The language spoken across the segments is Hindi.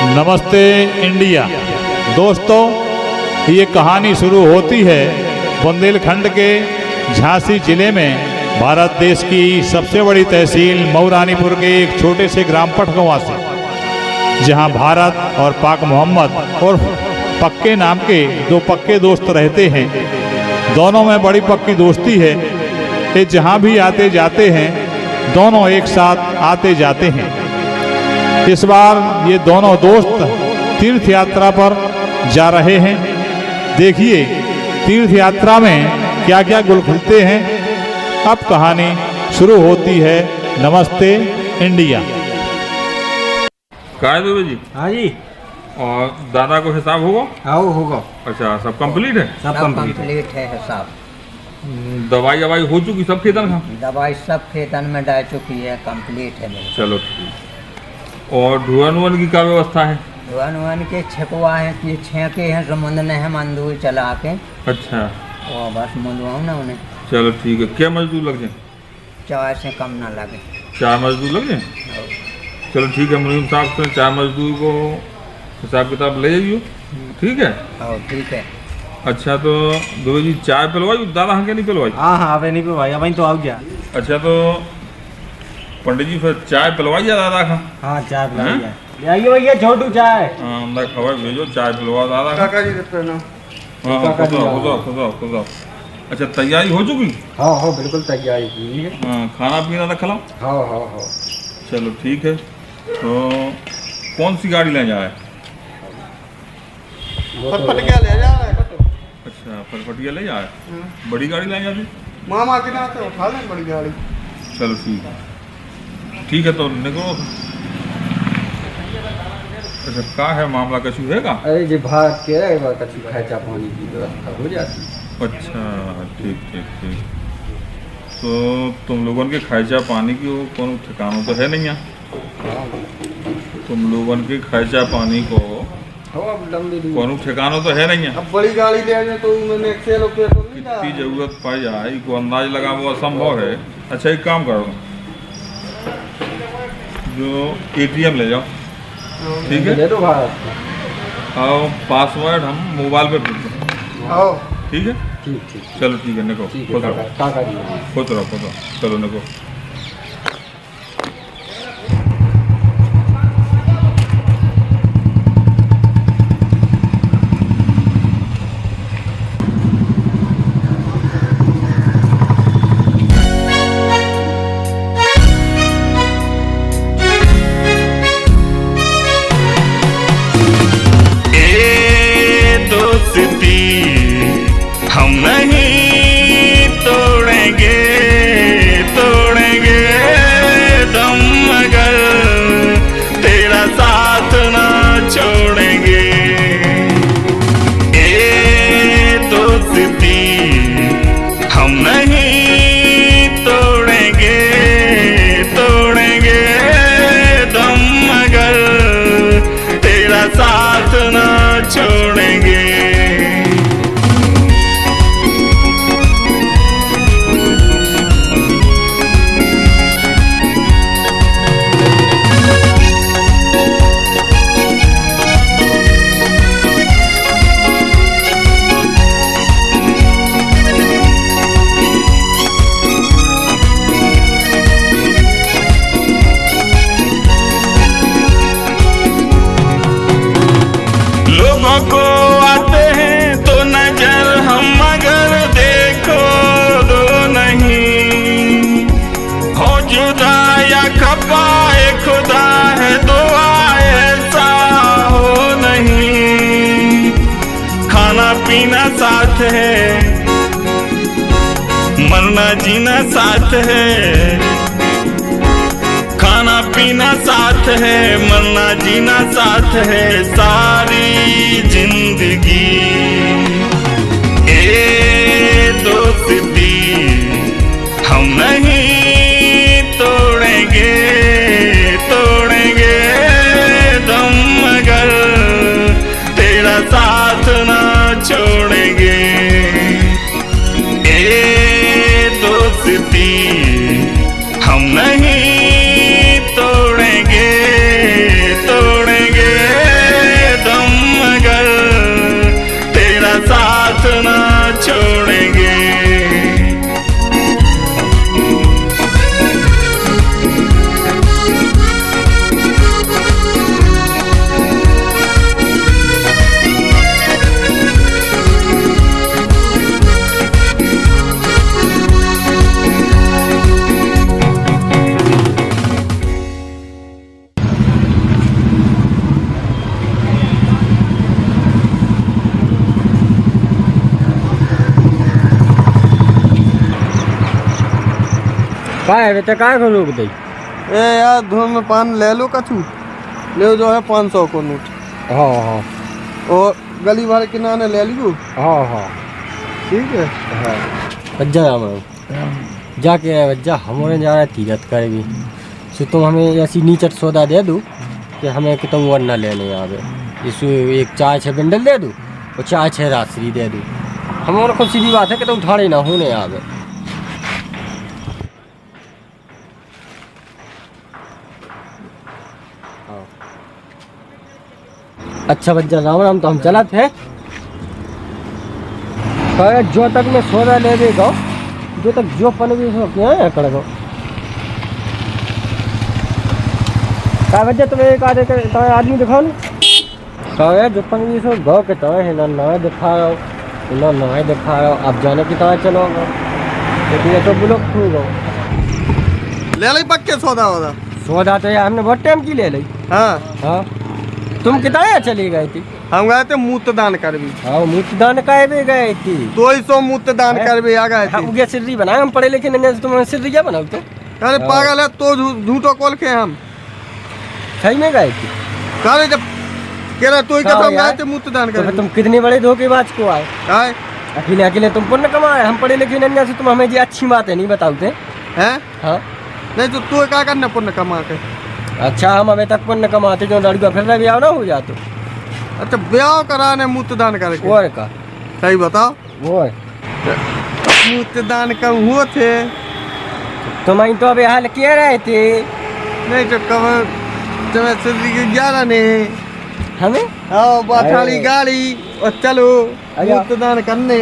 नमस्ते इंडिया। दोस्तों, ये कहानी शुरू होती है बुंदेलखंड के झांसी जिले में भारत देश की सबसे बड़ी तहसील मऊरानीपुर के एक छोटे से ग्राम पटगवां से, जहां भारत और पाक मोहम्मद और पक्के नाम के दो पक्के दोस्त रहते हैं। दोनों में बड़ी पक्की दोस्ती है। ये जहां भी आते जाते हैं दोनों एक साथ आते जाते हैं। इस बार ये दोनों दोस्त तीर्थ यात्रा पर जा रहे हैं। देखिए तीर्थ यात्रा में क्या क्या गुल खिलते हैं। अब कहानी शुरू होती है। नमस्ते इंडिया। काय दुबे जी? हाँ जी। और दादा को हिसाब होगा? हाँ होगा। अच्छा, सब कंप्लीट है? सब कंप्लीट है हिसाब। दवाई दवाई हो चुकी सब खेतन का? दवाई सब खेतन में डाल चुकी है, कंप्लीट है मेरी। चलो ठीक। और धुआं वुआं की क्या व्यवस्था है? धुआं के छिपवा है कि छेके हैं, समुद्र है मंदूर चला के। अच्छा, और बस मुंदवाऊँ ना उन्हें। चलो ठीक है। क्या मजदूर लग जाए? 4 से कम ना लगे। 4 मजदूर लग जाए? चलो ठीक है। मुनीम साहब से 4 मजदूर को हिसाब किताब ले जाइए। ठीक है? और ठीक है। अच्छा, तो दुबे जी चाय पिलवाई? दादा हाँ के नहीं पिलवाई? हाँ हाँ अबे नहीं पे भाई, अबे तो आओ गया। अच्छा, तो पंडित जी फिर चाय पिलवाई जा दादा का? हाँ चाय पिलाई है। ले आइए भैया छोटू चाय। हाँ, अंदर खबर भेजो, चाय पिलवा दादा का। काका जी देते ना। हाँ, खुदा। अच्छा, तैयारी हो चुकी? हाँ हाँ बिल्कुल तैयारी की है। हाँ, खाना पीना रख लो। हाँ। चलो ठीक है। तो कौन सी गाड़ी ले जा रहा है? फटफटिया ले जा रहा है। अच्छा, फटफटिया ले जा रहा है। बड़ी गाड़ी ले जाती? मामा के नाते उठा लें बड़ी गाड़ी। चलो ठीक है। ठीक है, तो निकलो। अच्छा, क्या है मामला? कछु है का? अरे जी भाग के एक बार कच्ची खर्चा पानी की व्यवस्था हो जाती। अच्छा, ठीक। तो तुम लोगों के खर्चा पानी की वो कौन ठिकानों तो है नहीं यहाँ? तुम लोगों के खर्चा पानी को कौन ठिकानों तो है नहीं है। अब बड़ी गाड़ी ले जाए तो मैंने एक्सेल पे तो नहीं ना। कितनी जरूरत पाई जाए को अंदाज लगा वो असंभव है। अच्छा, एक काम करो, जो एटीएम ले जाओ। ठीक है? दे दो भारत। और पासवर्ड हम मोबाइल पे भेज दें। आओ। ठीक है? ठीक। चलो ठीक है, निको खुद रहो। काका जी खुद रहो। चलो निको। हम नहीं तोड़ेंगे दम, मगर तेरा साथ ना छोड़ेंगे। ए दोस्ती हम नहीं तोड़ेंगे दम, मगर तेरा साथ ना छोड़ेंगे। लोगों को आते हैं तो नजर हम, मगर देखो दो नहीं। हो जुदा या खपा एक खुदा है, दुआ ऐसा हो नहीं। खाना पीना साथ है, मरना जीना साथ है। खाना पीना साथ है, मरना जीना साथ है, सारी जिंदगी। ए दोस्ती हम नहीं तोड़ेंगे दम, मगर तेरा साथ ना छोड़ेंगे। ए दोस्ती हम नहीं तोड़ेंगे का है बेटा, का को रोक दई? ए यार धुन में पान ले लो कछु, ले जो है 500 को नोट। हाँ हाँ और गली भर किनारे ले लियो। हाँ हाँ ठीक है। बज्जा हम जाके बज्जा हमारे जा रहा है तीरथ कर भी, सो तुम हमें ऐसी नीचट सौदा दे दो कि हमें कि तुम और ना लेने आवे। इस एक 4-6 बंडल दे दो और 4-6 राशि दे दो। हमारे को सीधी बात है कि तुम ठाड़े ना होने आवे। अच्छा बच्चा राम राम, तो हम चला थे जो तक मैं सौदा ले देगा, जो तक जो पन भी सो क्या है कर गो का बच्चा तुम्हें एक आधे तो आदमी दिखाओ ना का जो पन भी सो गो के तो है ना दिखा रहा ना दिखा रहा। आप जाने की तरह चलोगा लेकिन ये तो ब्लॉक खू गो। ले ली पक्के सौदा सौदा तो यार हमने बहुत टाइम की ले ली। हाँ हाँ तुम कितना चली गई थी? हम गए थे मूत्रदान कर भी। हाँ मूत्रदान का भी गए थी, 200 मूत्रदान कर भी आ गए थे। उगे सिर्री बनाए, हम पढ़े लिखे नहीं, तुम सिर्री क्या बनाओ? तो अरे पागल है तो झूठो कॉल के हम सही में गए थे। कह जब कह रहा तू कहाँ गए यार? थे मूत्रदान तो कर। फिर तुम कितने बड़े धोखेबाज को आए? हैं अकेले अकेले तुम पुण्य कमाए, हम पढ़े लिखे नहीं से तुम हमें जी अच्छी बात है नहीं बताते। हैं हाँ नहीं तो तू क्या करना पुण्य कमा के। अच्छा हम अभी तक पुण्य कमाते जो लड़का फिर भी आओ ना हो जाते। अच्छा ब्याह कराने मूत्रदान करके और का सही बताओ। वो मूत्रदान कब हुए थे? तुम तो अभी हाल किए रहे थे। नहीं तो कब जब सिद्धि की 11 ने हमें आओ बाठाली गाड़ी और चलो आजा। मूत्रदान करने।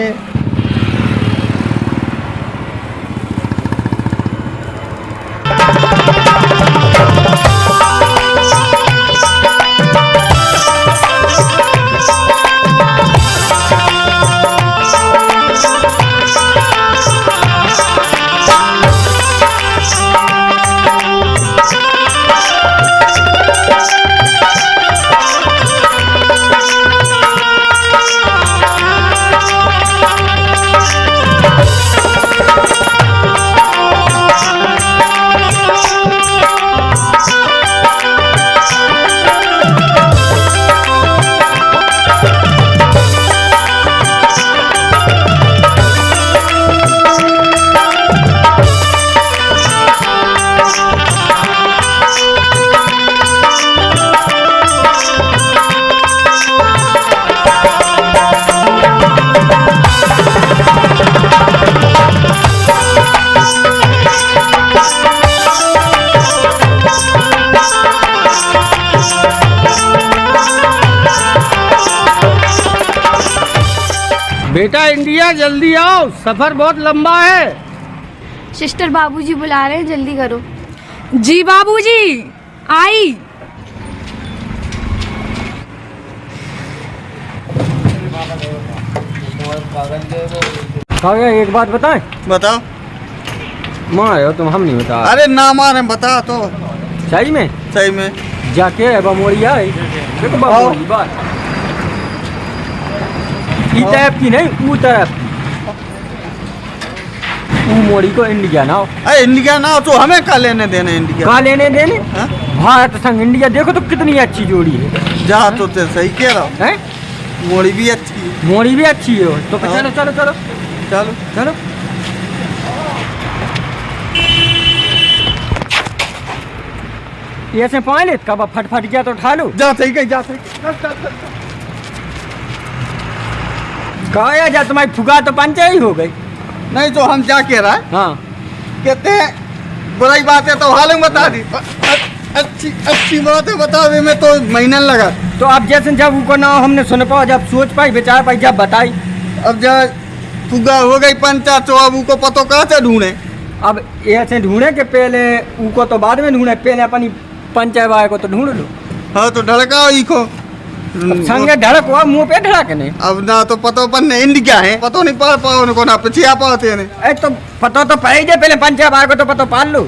बेटा इंडिया जल्दी आओ, सफर बहुत लंबा है। सिस्टर बाबूजी बुला रहे हैं, जल्दी करो। जी बाबूजी आई। एक बात बताएं? बताओ। माँ आयो तुम, हम नहीं बता। अरे ना मारे बता तो सही में सही में जाके बमोरी आए देखो बमोरी बात ई तरफ की नहीं ऊ तरफ की। ऊ मोड़ी को इंडिया ना हो। अरे इंडिया ना हो तो हमें क्या लेने देने इंडिया? का लेने देने? हाँ? भारत संग इंडिया देखो तो कितनी अच्छी जोड़ी है। जा तो ते सही कह रहा हैं? मोड़ी भी अच्छी है। मोड़ी भी अच्छी है तो हाँ। चलो चलो चलो चलो चलो। ये ऐसे पाए ले कब फट गया तो उठा लो। जा सही कही जा सही चल, चल, चल। कहा जा तुम्हारी फुगा तो पंचे ही हो गई। नहीं तो हम क्या कह रहा है हाँ कहते हैं बुराई बात है तो हाल बता दी। अच्छी अच्छी बात है बता दे, मैं तो महीना लगा। तो अब जैसे जब उनको ना हमने सुन पाओ, जब सोच पाई विचार पाई, जब बताई। अब जब फुगा हो गई पंचा तो अब उनको पतो कहाँ से ढूंढे? अब ऐसे ढूंढे के पहले उनको तो बाद में ढूंढे, पहले अपनी पंचायत वाले को तो ढूंढ लो। हाँ तो ढड़काओ इको संगे ढड़क हुआ मुंह पे ढड़क नहीं। अब ना तो पतो पर इंडिया है, पतो नहीं पा पाओ उनको ना पिछिया पाते ने। ए तो पता तो पाई जाए पहले पंचायत वाले को तो पता पाल लो।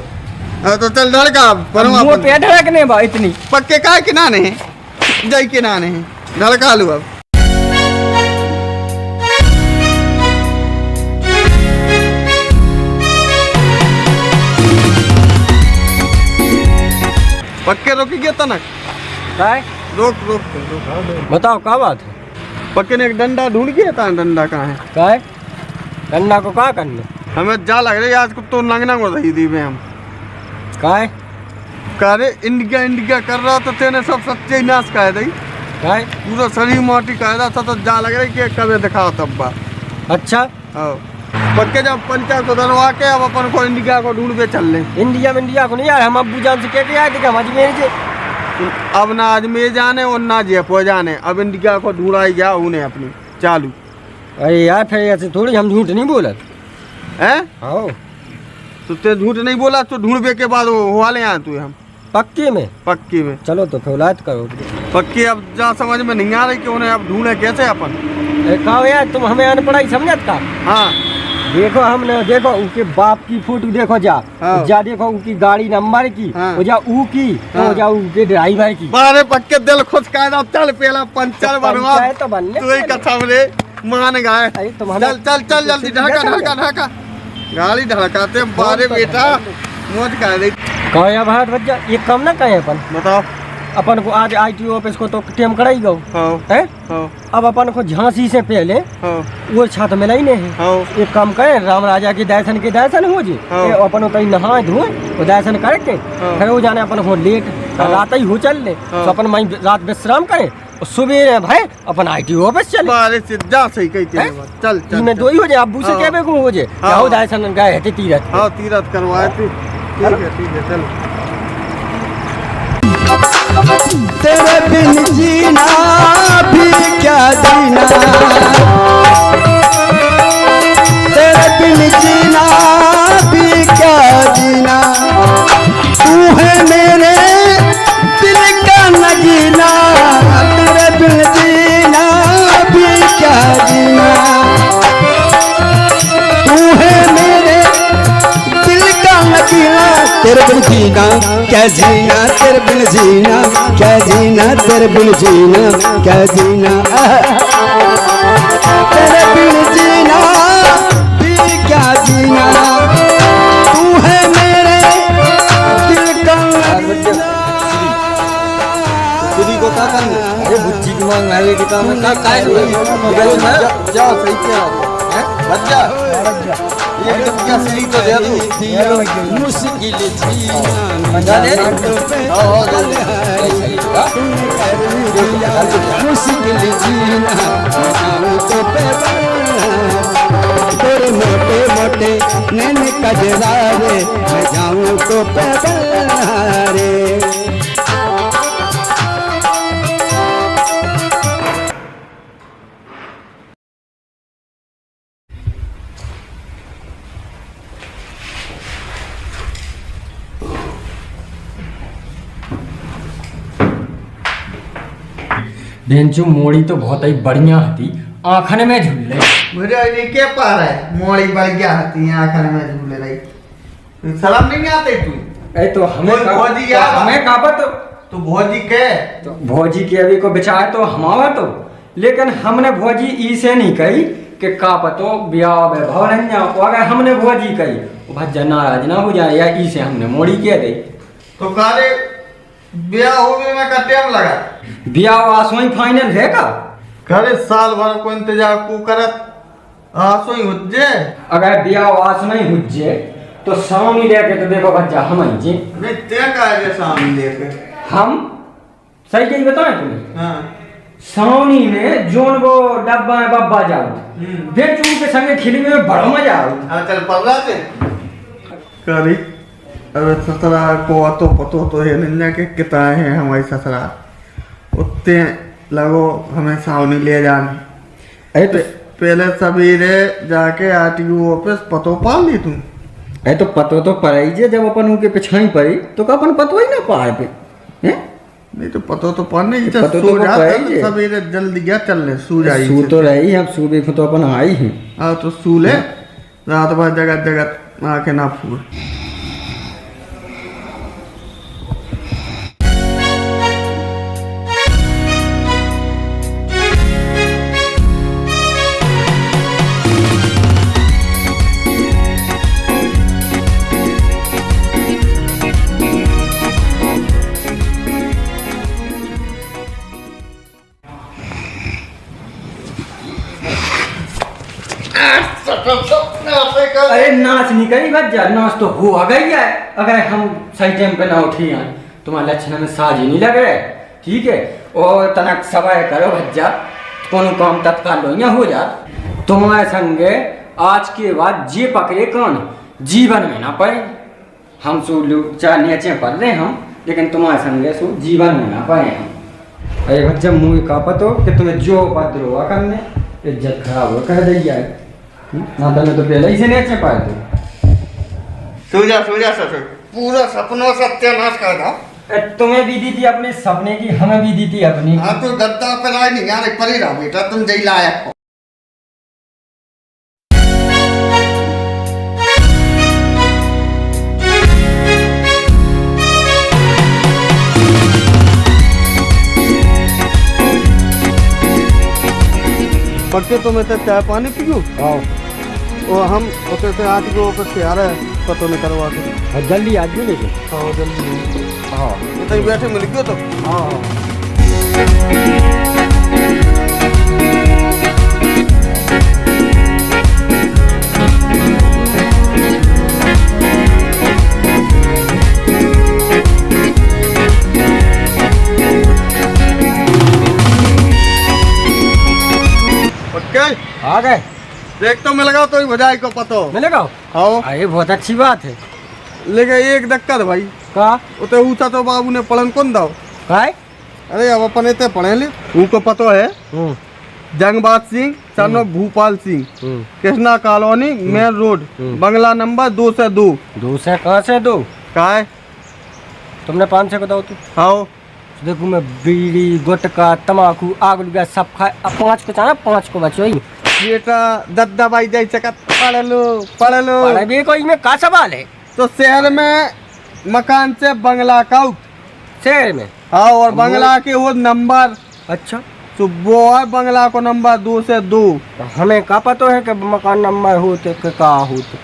हाँ तो चल ढड़का मुंह पे ढड़क नहीं बा इतनी पक्के का किनाने हैं जय किनाने हैं ढड़का लो अब। पक्के रोकेंगे तनक। काय रोक रोक रोक। बताओ क्या बात है? पक्के ने एक डंडा ढूंढ के था, डंडा कहाँ है? काय गन्ना को क्या करने? हमें जा लग रही आज को तो नंगना को रही दी में हम काय करे इंडिया इंडिया कर रहा तो तेने सब सच्चे ही नाश कह दी। काय पूरा शरीर मोटी कह रहा था तो जा लग रही कि कभी दिखाओ तब बा। अच्छा हाँ पक्के जब पंचायत को दरवा के अब अपन को इंडिया को ढूंढ के चल ले। इंडिया को नहीं यार, हम अब्बू जान से कह के आए थे कि हम अजमेर से। अब ना अजमेर जाने और ना जयपुर जाने, अब इंडिया को ढूंढाई गया उन्हें अपनी चालू। अरे यार फिर ऐसे थोड़ी, हम झूठ नहीं बोला हैं? हाँ तो ते झूठ नहीं बोला तो ढूंढने के बाद वो वाले आए तू हम पक्के में। पक्की में चलो तो फौलाद करो। पक्की अब जा समझ में नहीं आ रही कि उन्हें अब ढूंढे कैसे अपन। कहो यार तुम हमें अनपढ़ाई समझत का? हाँ देखो हमने देखो उनके बाप की फोटो देखो जा, हाँ। जा देखो उनकी गाड़ी नंबर की, हाँ। वो जा ऊ की, हाँ। वो जा उनके ड्राइवर की। बारे पक्के दिल खुश कायदा चल पहला पंचर बनवा पंचायत तो बनने तू ही कथा रे मान गए। अरे तुम हमें चल चल चल जल्दी ढका ढका ढका गाड़ी ढकाते बारे बेटा मौज कर दे। कहो यार भारत बच्चा एक काम ना कहे अपन बताओ। अपन को आज ITO ऑफिस को तो टेम कराई गो हाँ है। हाँ अब अपन को झांसी से पहले हाँ वो छात्र मिला ही नहीं है। हाँ एक काम करें, राम राजा के दर्शन हो जी, हाँ। ये अपन को कहीं नहाए धोए वो दर्शन करके हाँ। फिर वो जाने अपन को लेट हाँ। रात ही हो चल ले, हाँ। तो अपन वहीं रात विश्राम करें और सुबह भाई अपन ITO ऑफिस चले। बारे से जा सही कही तेरे हैं? बात। चल चल में चल। दो ही हो जाए, अब्बू से हाँ। क्या बेकूं हो जाए, हाँ। आओ दर्शन गए थे तीरथ। हाँ तीरथ करवाए थे। ठीक है चल। तेरे बिन जीना भी क्या जीना, तेरे बिन जीना भी क्या जीना, तू है मेरे दिल का नगीना, तेरे बिन जीना भी क्या जीना, तू है मेरे दिल का नगीना, तेरे बिन जीना क्या जीना, तेरे बिन जीना क्या जीना, तेरे बिन जीना क्या जीना, तेरे बिन जीना भी क्या जीना, तू है मेरे दिल का नगीना। को क्या करना? अरे बुच्ची की मांग है कि काम है का जा सही क्या है? बच जा ये एकदम क्या सही तो दे दो। मुश्किल जीना बजा दे। मुश्किल जीना तो तेरे मोटे मोटे नैन कजरारे, मैं जाऊँ तो पैदल रे। बेंचू मोड़ी तो बहुत ही बढ़िया थी, आँखन में झूले। मुझे अभी क्या पा रहा है मोड़ी बढ़ गया हती है आखिर में झूले रही। शर्म नहीं आते तू? अरे तो हमें कोई भौजी तो क्या? हमें कहा तो भौजी के तो भौजी के अभी को बेचाए तो हमारा तो, लेकिन हमने भौजी ई से नहीं कही कि का पतो ब्याह वैभव नहीं जाओ, अगर हमने भौजी कही वो भज्जा नाराज ना हो जाए, या ई से हमने मोड़ी कह दी। तो काले ब्याह हो गए में का टाइम लगा? ब्याह आसो ही फाइनल है का? करे साल भर को इंतजार को करत आसो ही हुज्जे। अगर ब्याह आस नहीं हुज्जे तो सामने लेके तो देखो भज्जा हम ही जी। नहीं ते का है सामने लेके हम सही कही बताएं तुम्हें, हाँ सावनी में जोन वो डब्बा में बब्बा जाओ बेचू के संगे खिली में बड़ा मजा आओ। हाँ चल पड़ रहा थे करी। अरे ससुरा को तो पतो तो है निन्या के कितना है हमारी ससुरा उतने लगो हमें सावनी ले जाने। अरे तो पहले सवेरे जाके RTO ऑफिस पतो पाल ली तू। अरे तो पतो तो पड़ाई जे, जब अपन उनके पिछाई पड़ी तो का अपन पतो ही ना पाए पे हैं? नहीं तो पतो तो पढ़ने ही पतो तो सो जा पाई जे। सवेरे जल्दी गया चलने सो जाई। सू तो रही हम सूबे को तो अपन आई ही। हाँ तो सू ले रात भर जगह जगह आके ना फूल। अरे नाच नहीं करी भज्जा, नाच तो हो गई है अगर हम सही टाइम पे ना उठी हैं। तुम्हारे लक्षण में साज ही नहीं लग रहे, ठीक है। और तनक सवाय करो भज्जा, कोनो काम तत्काल लो यहाँ हो जा। तुम्हारे संगे आज के बाद जे पकड़े कान जीवन में ना पड़े। हम सो लोग चाहे नीचे पढ़ रहे हम, लेकिन तुम्हारे संगे सो जीवन में ना पाए हम। अरे भज्जा मुँह का पतो कि तुम्हें जो उपद्रव करने इज्जत खराब हो कह दी जाए ना, तुम्हें तो पहले ही से नीचे पाए थे। सूजा ससुर, पूरा सपनों सत्यानाश कर दो। तुम्हें भी दी थी अपने सपने की, हमें भी दी थी अपनी। हाँ तो गद्दा पर आए नहीं यार, पर ही रहो बेटा, तुम जई लायक हो। पक्के तो मैं तो चाय पानी पियो। हाँ और हम उसे से आज को ऊपर से आ रहे हैं, पतो नहीं करवा के। जल्दी आज भी लेके। हाँ जल्दी। हाँ तो बैठे मिल गयो तो। हाँ आ गए। देख तो मिल गया तो ही भजाई को पतो मिलेगा। हाँ अरे बहुत अच्छी बात है। लेकिन एक दिक्कत भाई, का उते ऊँचा तो बाबू ने पढ़न कौन दाओ। काय? अरे अब अपन इतने पढ़े ले, उनको पतो है Jangbaz Singh son Bhupal Singh, Krishna colony main road, बंगला नंबर 2 से 2। 2 से कहाँ से 2? का है तुमने 5 से बताओ। तू हाँ देखो मैं बीड़ी गुटखा तम्बाकू आग लगा सब खाए, अब 5 को चाहे 5 को बचो ही बेटा दद्दा भाई जाई चकत पढ़ लो अरे भी कोई में का सवाल है। तो शहर में मकान से बंगला का शहर में। हाँ और बंगला के वो नंबर। अच्छा तो वो है बंगला को नंबर 2 से 2। हमें का पता है कि मकान नंबर होते कि का होते,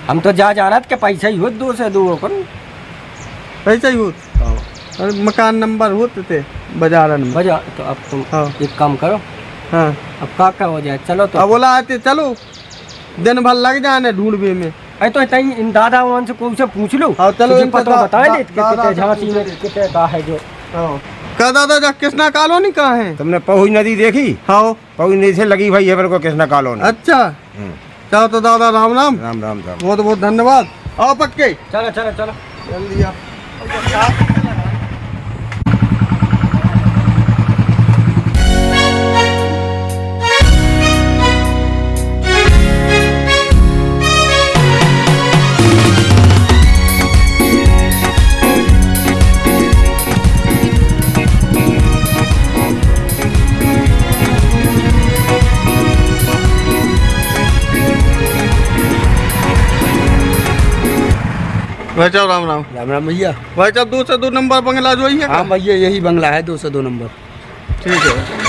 हम तो जा जानत के पैसा ही हो 2 से 2 कौन पैसा ही हो। अरे मकान नंबर होते थे बाजार में बजा। तो अब तुम हाँ एक काम करो। हाँ अब का हो जाए चलो। तो अब बोला आते चलो, दिन भर लग जाने ढूंढने में। अरे तो इन दादा वन से कोई से पूछ लो। हाँ चलो तुझे पता बताए दे कितने झांसी में कितने का है जो। का दादा जा कृष्णा कॉलोनी कहाँ है? तुमने पहुई नदी देखी? हाँ पहुई नदी से लगी भाई है मेरे को कृष्णा कॉलोनी। अच्छा चलो तो दादा राम राम। राम राम राम। बहुत बहुत धन्यवाद। आओ पक्के चलो चलो चलो जल्दी आओ। भाई साहब राम राम। राम राम भैया। भाई साहब 2 से 2 नंबर बंगला जो ही है। हाँ भैया यही बंगला है 2 से 2 नंबर। ठीक है।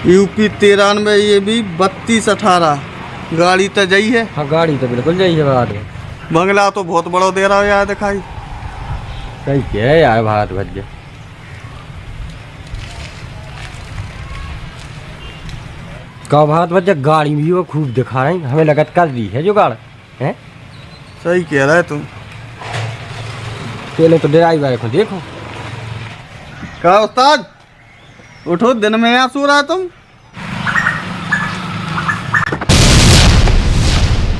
यूपी 93 ये भी 3218 गाड़ी तो जई है। हाँ गाड़ी तो बिल्कुल जाइए बात है। बंगला तो बहुत बड़ा दे रहा है यार, दिखाई सही क्या है यार भारत भज्जा। का भारत भज्जा गाड़ी भी वो खूब दिखा रहे हैं, हमें लगत कर दी है जो गाड़ है। सही कह रहा है तुम। पहले तो ड्राइवर को देखो। क्या उस्ताद उठो, दिन में यहाँ सो रहा है तुम?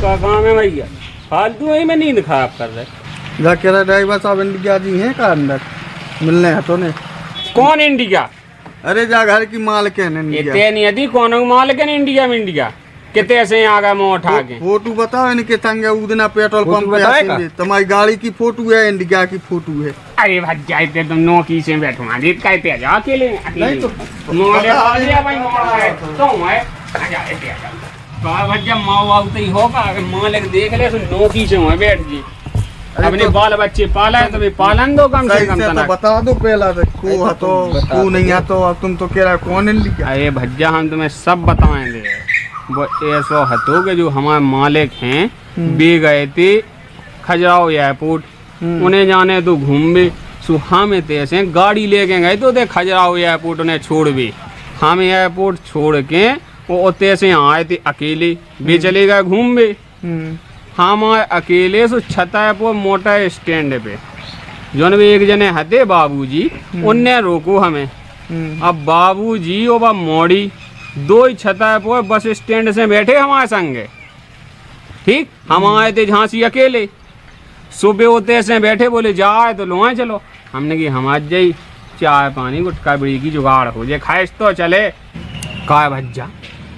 का काम है भैया, फालतू ही में नींद खराब कर रहे। जा कह रहा ड्राइवर साहब इंडिया जी हैं का अंदर मिलने हटो ने। कौन इंडिया? अरे जा घर की मालिक है इंडिया। इतने नहीं यदि कौन मालिक है इंडिया में? इंडिया कितने से आ गए मुँह उठा के? फोटो बताओ इनके संगे उदना पेट्रोल पंप पे आएंगे। तुम्हारी गाड़ी की फोटो है, इंडिया की फोटो है। अरे भज्जा इतने तुम नौकी से बैठो जीत कहते आ जाओ अकेले नहीं तो भज्जा माँ बाबू तो ही होगा, मालिक देख ले नौकी से वहाँ बैठ जी। अपने बाल बच्चे पाला है तो भी पालन दो कम से कम। तो बता दो पहला तू नहीं आता। अब तुम तो कह रहा कौन इंडिया? अरे भज्जा हम तुम्हें सब बताएंगे। वो ऐसा हतो के जो हमारे मालिक हैं वे गए थे खजुराहो एयरपोर्ट उन्हें जाने तो घूमबे सो हम तैसे गाड़ी लेके गए तो दे खजुराहो एयरपोर्ट उन्हें छोड़ भी हम एयरपोर्ट छोड़ के वो उतने से आए थे अकेले भी चले गए घूम भी हम आए अकेले सो छता पर मोटा स्टैंड पे जोन भी एक जने हते बाबूजी उनने रोको हमें अब बाबूजी और मोड़ी दो ही छता पर बस स्टैंड से बैठे हमारे संग ठीक हम आए थे झांसी अकेले सुबह होते से बैठे बोले जाए तो लो आए चलो हमने कि हम आज जाई चाय पानी गुटका बीड़ी की जुगाड़ हो जाए खाइश तो चले काय भज्जा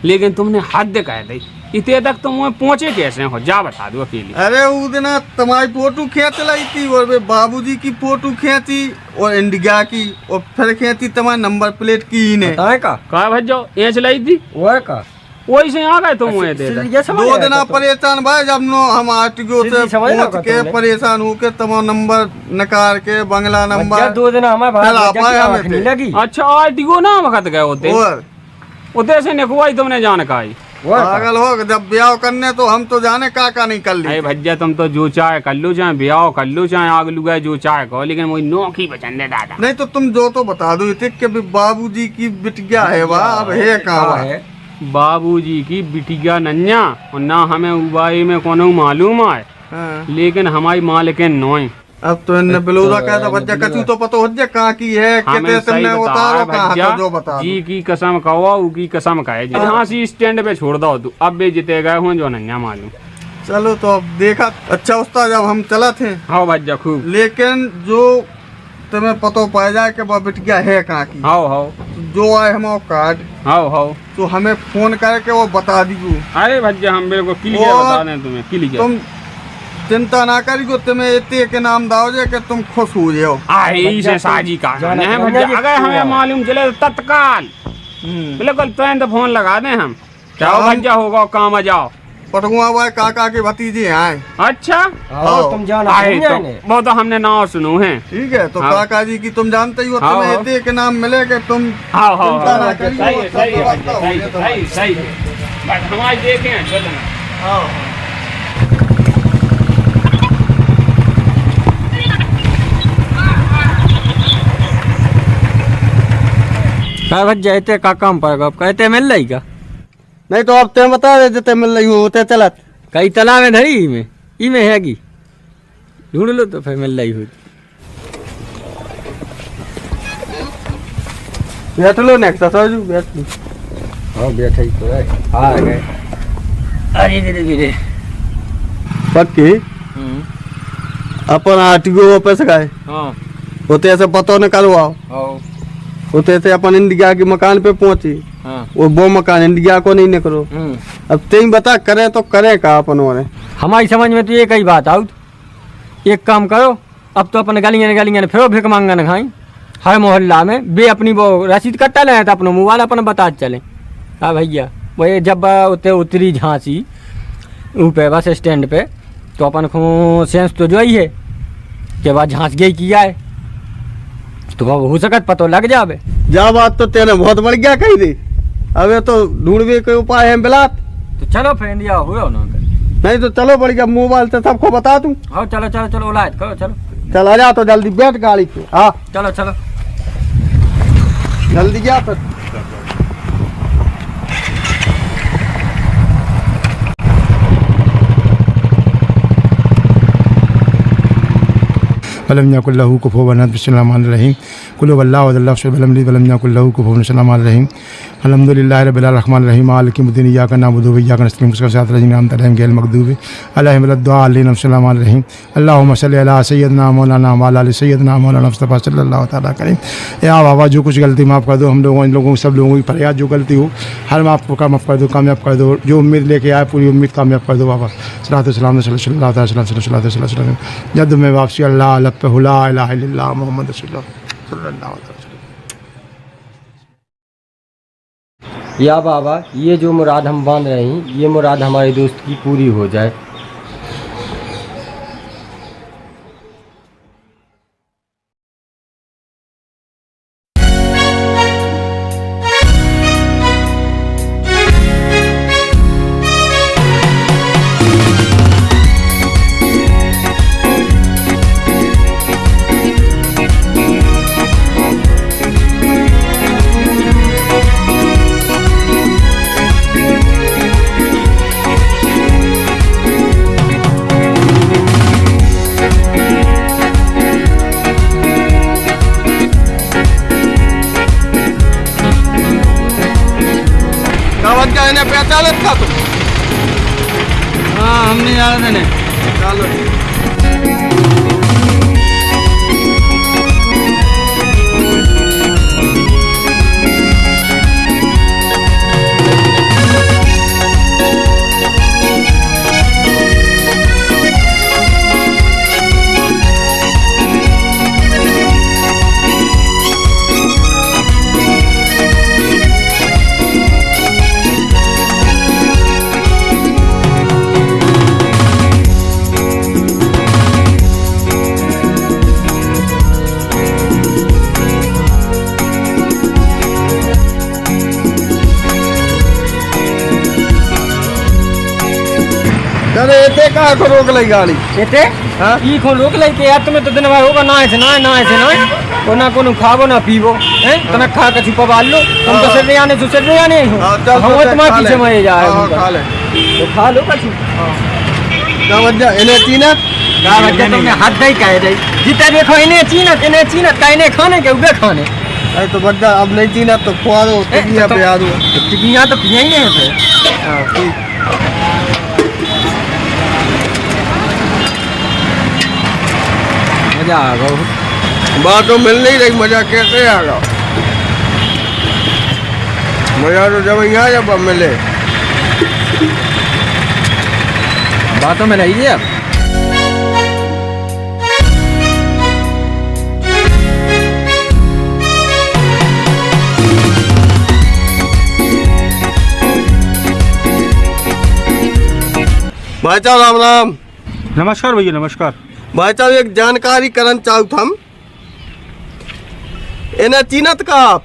लेकिन तुमने हद कह दी इतने तक तुम वहाँ पहुँचे कैसे हो जा बता दो अकेले। अरे उस दिन तुम्हारी फोटो खींच लाई थी और बाबूजी की फोटो खींची और इंडिया की और फिर खींची तुम्हारे नंबर प्लेट की ने काय भज्जा ये चलाई थी वो का वही से आ गए तुम वहाँ थे 2 दिन परेशान भाई जब नो हम आरटीओ से पहुंच के परेशान हो के तुम नंबर नकार के बंगला नंबर 2 दिन हमारे लगी। अच्छा आरटीओ ना वक्त गए होते उधर से निकवाई तुमने जानकारी पागल हो जब ब्याह करने तो हम तो जाने का नहीं कर ली। भज्जा तुम तो जो चाहे कर लो चाहे ब्याह कर लो चाहे आग लुगाए जो चाहे कहो लेकिन वही नौकी बचन दे दादा। नहीं तो तुम जो तो बता दो कि बाबूजी की बिटिया है वाह अब है कहाँ है बाबूजी की बिटिया नन्या और ना हमें उबाई में कोनो मालूम है लेकिन हमारी मालिक नोई अब तो इन्हें बिलोदा कहता बच्चा कचू तो पता हो जाए कहाँ की है कितने तुमने उतारो कहाँ तो जो बता जी की कसम कहो की कसम कहे झांसी स्टैंड पे छोड़ दो तू अब भी जीते गए हो जो नन्या मालूम। चलो तो अब देखा अच्छा उस्ताद जब हम चला थे हाँ भज्जा खूब लेकिन जो तुम्हें पता पाया जाए कि वह बिटिया है कहाँ की हाँ जो आए हमारा कार्ड हाँ तो हमें फोन करके वो बता दीजिए। अरे भज्जा हम मेरे को क्लियर बता दें तुम्हें क्लियर तुम चिंता ना करियो तुम्हें इतने के नाम दाओ जे कि तुम खुश हो जाओ। से साजी का है भज्जा अगर हमें मालूम चले तो तत्काल बिल्कुल तुरंत फोन लगा दें हम जाओ भज्जा होगा काम आ जाओ पटुआ भाई काका के भतीजे आए। अच्छा तुम जाना वो तो हमने नाम सुनो है ठीक है तो काका जी की तुम जानते ही हो तुम्हें इतने के नाम मिले कि तुम सही हमारे देखे भज्जा इतने का काम पर कहते मिल रही का नहीं तो अब ते बता दे ते मिल रही होते चलत कई तालाब में धरी ई में हैगी ढूंढ लो तो फिर मिल रही हो बैठ लो नेक्स्ट ससुर बैठ लो। हाँ बैठे ही तो है आ गए अरे धीरे धीरे पक्की अपन आरटीओ पे से गए हाँ होते ऐसे पता न करवाओ होते थे अपन इंडिया के मकान पे पहुंची वो मकान इंडिया को नहीं निकलो अब तेई बता करे तो करे का अपन और हमारी समझ में तो एक ही बात आउट एक काम करो अब तो अपन गलियां फिर भिख मांगन खाई हर मोहल्ला में बे अपनी वो रसीद कट्टा ले तो अपना मोबाइल अपन बता चले हाँ भैया वही जब उतरे उतरी झांसी ऊपर बस स्टैंड पे तो अपन को सेंस तो जो ही है कि बाद झांस गई किया है तो हो सकत पतो लग जावे जा बात तो तेने बहुत बढ़िया कही दी अबे तो ढूंढवे के उपाय है बिलात तो चलो फिर इंडिया हो ना नहीं तो चलो बढ़िया मोबाइल से सबको बता दूं। हाँ चलो चलो चलो ओलायत करो चलो चल आ जा तो जल्दी बैठ गाड़ी पे हाँ चलो चलो जल्दी जा फिर वलम यकुल्लहु कुफुवन अहद बिस्मिल्लाहिर्रहमानिर्रहीम कुल हुवल्लाहु अहद अल्लाहु वलम यलिद वलम यकुल्लहु कुफुवन अहद अल्हम्दुलिल्लाहि रब्बिल आलमीन मालिकि यौमिद्दीन इय्याका नअबुदु व इय्याका नस्तईन इहदिनास सिरातल लज़ीना अनअमता अलैहिम गैरिल मग़दूबि अलैहिम वलद्दालिन बिस्मिल्लाहिर्रहमानिर्रहीम अल्लाहुम्मा सल्लि अला सय्यिदना मौलाना व अला आलि सय्यिदना मौलाना मुस्तफ़ा सल्लल्लाहु तआला अलैहि वसल्लम। या बाबा जो कुछ गलती माफ़ कर दो हम लोगों इन लोगों सब लोगों की फरियाद जो गलती हो हर माफ़ कर दो कामयाब कर दो जो उम्मीद लेके आए पूरी उम्मीद कामयाब कर दो बाबा सल्लल्लाहु अलैहि वसल्लम जद में वापसी अल्लाह लब पे ला इलाहा इल्लल्लाह मुहम्मद रसूलुल्लाह सल्लल्लाहु अलैहि वसल्लम। या बाबा ये जो मुराद हम बांध रहे हैं ये मुराद हमारे दोस्त की पूरी हो जाए। पहचानत था तुम? हाँ हमने याद है। चलो अरे एते कहाँ को रोक ली गाड़ी? एते हाँ? ई को रोक ले के यार तुम्हें तो दिन भर होगा ना ऐसे ओ ना कोनो खाबो ना पीबो हैं तना खा के छुपा बाल लो तुम तो सिर आने हो हम तुम्हारे पीछे मरे जा रहे खा ले तो खा लो कछु क्या वजह इन्हें चीनत का वजह तुमने हाथ दई कह दई जितना देखो इन्हें चीनत का इन्हें खाने के उगे खाने अरे तो वजह अब नहीं चीनत तो खुआ दो टिकिया पे आ दो टिकिया तो पिया ही नहीं है हाँ ठीक मजा आ गया बात तो मिल नहीं रही मजा कैसे आ गया मजा तो जब यहाँ जब मिले बातों में रही है अब भाई साहब राम राम। नमस्कार भैया नमस्कार। भाई साहब एक जानकारी करना चाहूँ हम इन्हें चीनत का आप?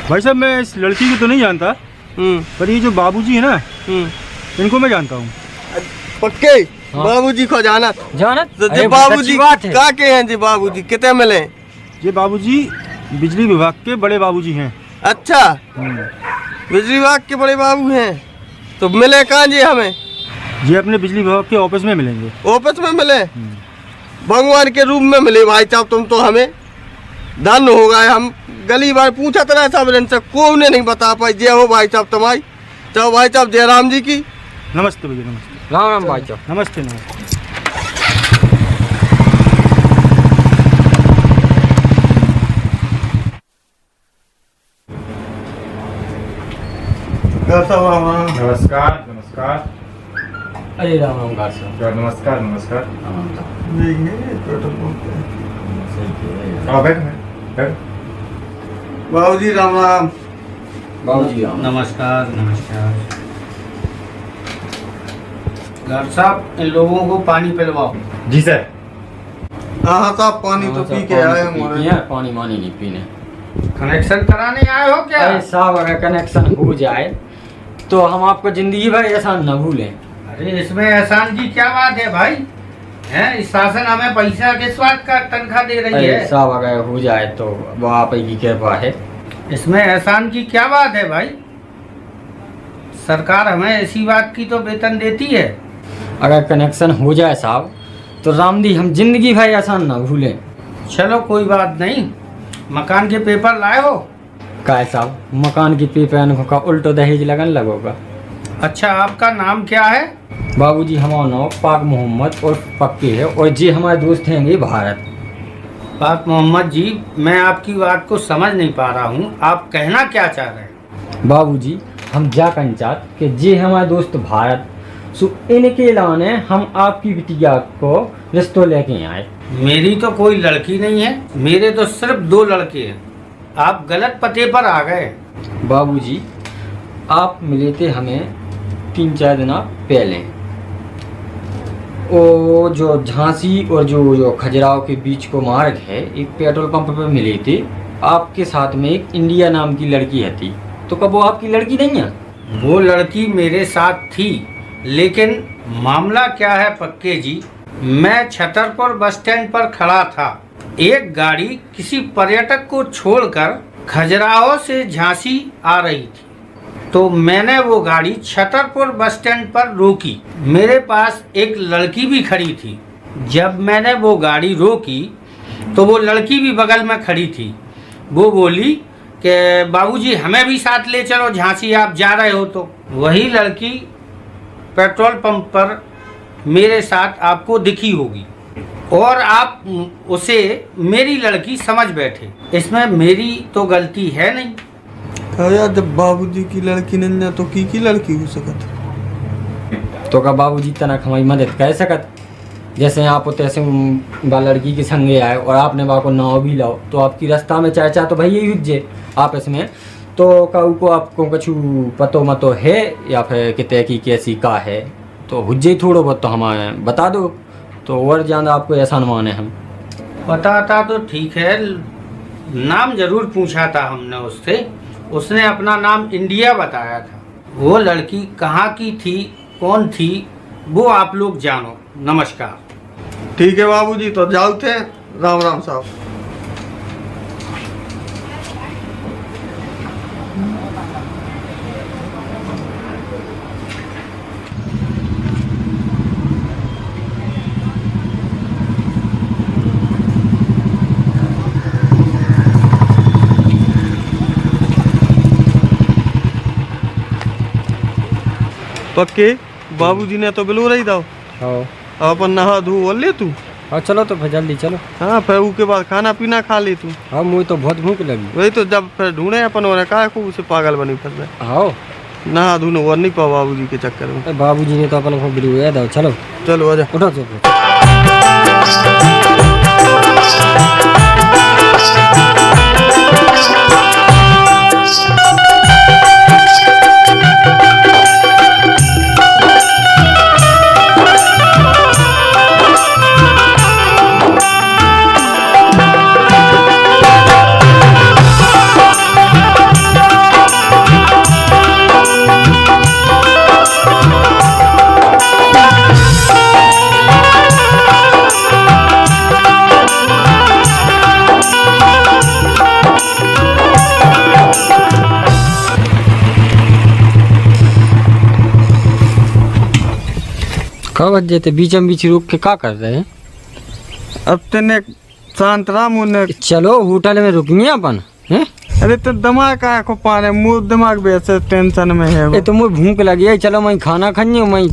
भाई साहब मैं इस लड़की को तो नहीं जानता पर ये जो बाबूजी है ना इनको मैं जानता हूँ। पक्के हाँ। बाबूजी को जानत तो जी बाबूजी का के हैं जी बाबूजी कितने मिले? ये बाबूजी बिजली विभाग के बड़े बाबूजी हैं। अच्छा बिजली विभाग के बड़े बाबू हैं तो मिले कहाँ जी हमें? ये अपने बिजली विभाग के ऑफिस में मिलेंगे। ऑफिस में मिले भगवान के रूप में मिले भाई साहब तुम तो हमें धन हो गए। हम गली बार पूछा था सब दिन से कोई ने नहीं बता पाई जय हो भाई साहब तुम्हारी। चलो भाई साहब जयराम जी की नमस्ते भैया नमस्ते। राम राम भाई साहब नमस्ते नमस्ते। नमस्कार नमस्कार। अरे राम राम गार साहब नमस्कार नमस्कार। बाबूजी राम राम। बाबूजी राम नमस्कार नमस्कार। डॉक्टर साहब इन लोगों को पानी पिलवाओ। जी सर। हाँ साहब पानी तो पी के आए हमारे। पानी मानी नहीं पीने। कनेक्शन कराने आए हो क्या? अरे साहब अगर कनेक्शन हो जाए तो हम आपको जिंदगी भर एहसान न भूलें। अरे इसमें एहसान की क्या बात है भाई? हैं इस शासन हमें पैसा किस बात का तनख्वाह दे रही है? साहब अगर हो जाए तो वो आप की कृपा है। इसमें एहसान की क्या बात है भाई? सरकार हमें ऐसी बात की तो वेतन देती है। अगर कनेक्शन हो जाए साहब तो रामदी हम जिंदगी भर एहसान न भूलें। चलो कोई बात नहीं। मकान के पेपर लाए हो? का साहब मकान की पेपर का उल्टो दहेज लगन लगोगा। अच्छा आपका नाम क्या है? बाबूजी हमारा नाम पाक मोहम्मद और पक्के है और जी हमारे दोस्त हैं ये भारत। पाक मोहम्मद जी मैं आपकी बात को समझ नहीं पा रहा हूँ। आप कहना क्या चाह रहे हैं? बाबूजी हम जा चाहत कि जे हमारे दोस्त भारत सो इनके लाने हम आपकी बिटिया को रिश्तों लेके आए। मेरी तो कोई लड़की नहीं है। मेरे तो सिर्फ 2 लड़के हैं। आप गलत पते पर आ गए। बाबूजी आप मिले थे हमें 3-4 दिन पहले। वो जो झांसी और जो खजुराहो के बीच को मार्ग है एक पेट्रोल पंप पर मिले थे। आपके साथ में एक इंडिया नाम की लड़की है थी। तो कब वो आपकी लड़की नहीं है? वो लड़की मेरे साथ थी लेकिन मामला क्या है पक्के जी? मैं छतरपुर बस स्टैंड पर खड़ा था। एक गाड़ी किसी पर्यटक को छोड़कर खजुराहो से झांसी आ रही थी तो मैंने वो गाड़ी छतरपुर बस स्टैंड पर रोकी। मेरे पास एक लड़की भी खड़ी थी। जब मैंने वो गाड़ी रोकी तो वो लड़की भी बगल में खड़ी थी। वो बोली कि बाबूजी हमें भी साथ ले चलो झांसी, आप जा रहे हो तो। वही लड़की पेट्रोल पंप पर मेरे साथ आपको दिखी होगी और आप उसे मेरी लड़की समझ बैठे। इसमें मेरी तो गलती है नहीं। यार जब बाबूजी की लड़की नहीं है तो की लड़की हो सकत? तो का बाबूजी तनक हमारी मदद कर सकत। जैसे आप तैसे बा लड़की के संगे आए और आपने बा को नाव भी लाओ तो आपकी रास्ता में चाचा तो भाई यही हुज्जे आप इसमें तो काऊ को आपको कुछ पतो मतो है या फिर कितने की कैसी का है तो हुज्जे ही थोड़ा बहुत तो हमें बता दो तो और ज़्यादा आपको एहसान माने हम। पता था तो ठीक है, नाम जरूर पूछा था हमने उससे, उसने अपना नाम इंडिया बताया था। वो लड़की कहाँ की थी, कौन थी, वो आप लोग जानो। नमस्कार। ठीक है बाबूजी, तो जाओ थे। राम राम साहब। पक्के बाबूजी ने तो बिलो रही था। अपन नहा धो और ले तू। हाँ चलो तो फिर जल्दी चलो। हाँ फिर उसके बाद खाना पीना खा ले तू। हाँ मुझे तो बहुत भूख लगी। वही तो जब फिर ढूंढे अपन और कहा को उसे पागल बनी फिर रहे। हाँ नहा धोने और नहीं पा बाबूजी के चक्कर में। बाबूजी ने तो अपन को बिलो याद आओ। चलो चलो आजा। उठो चलो। कब बज जाते बीचम बीच रोक के क्या कर रहे हैं? अब तेने शांत राम उन्हें। चलो होटल में रुकेंगे अपन हैं? अरे तो दिमाग का को पाने मुंह दिमाग भी ऐसे टेंशन में है। ये तो मुझे भूख लगी है। चलो मैं खाना खानी हूँ मैं।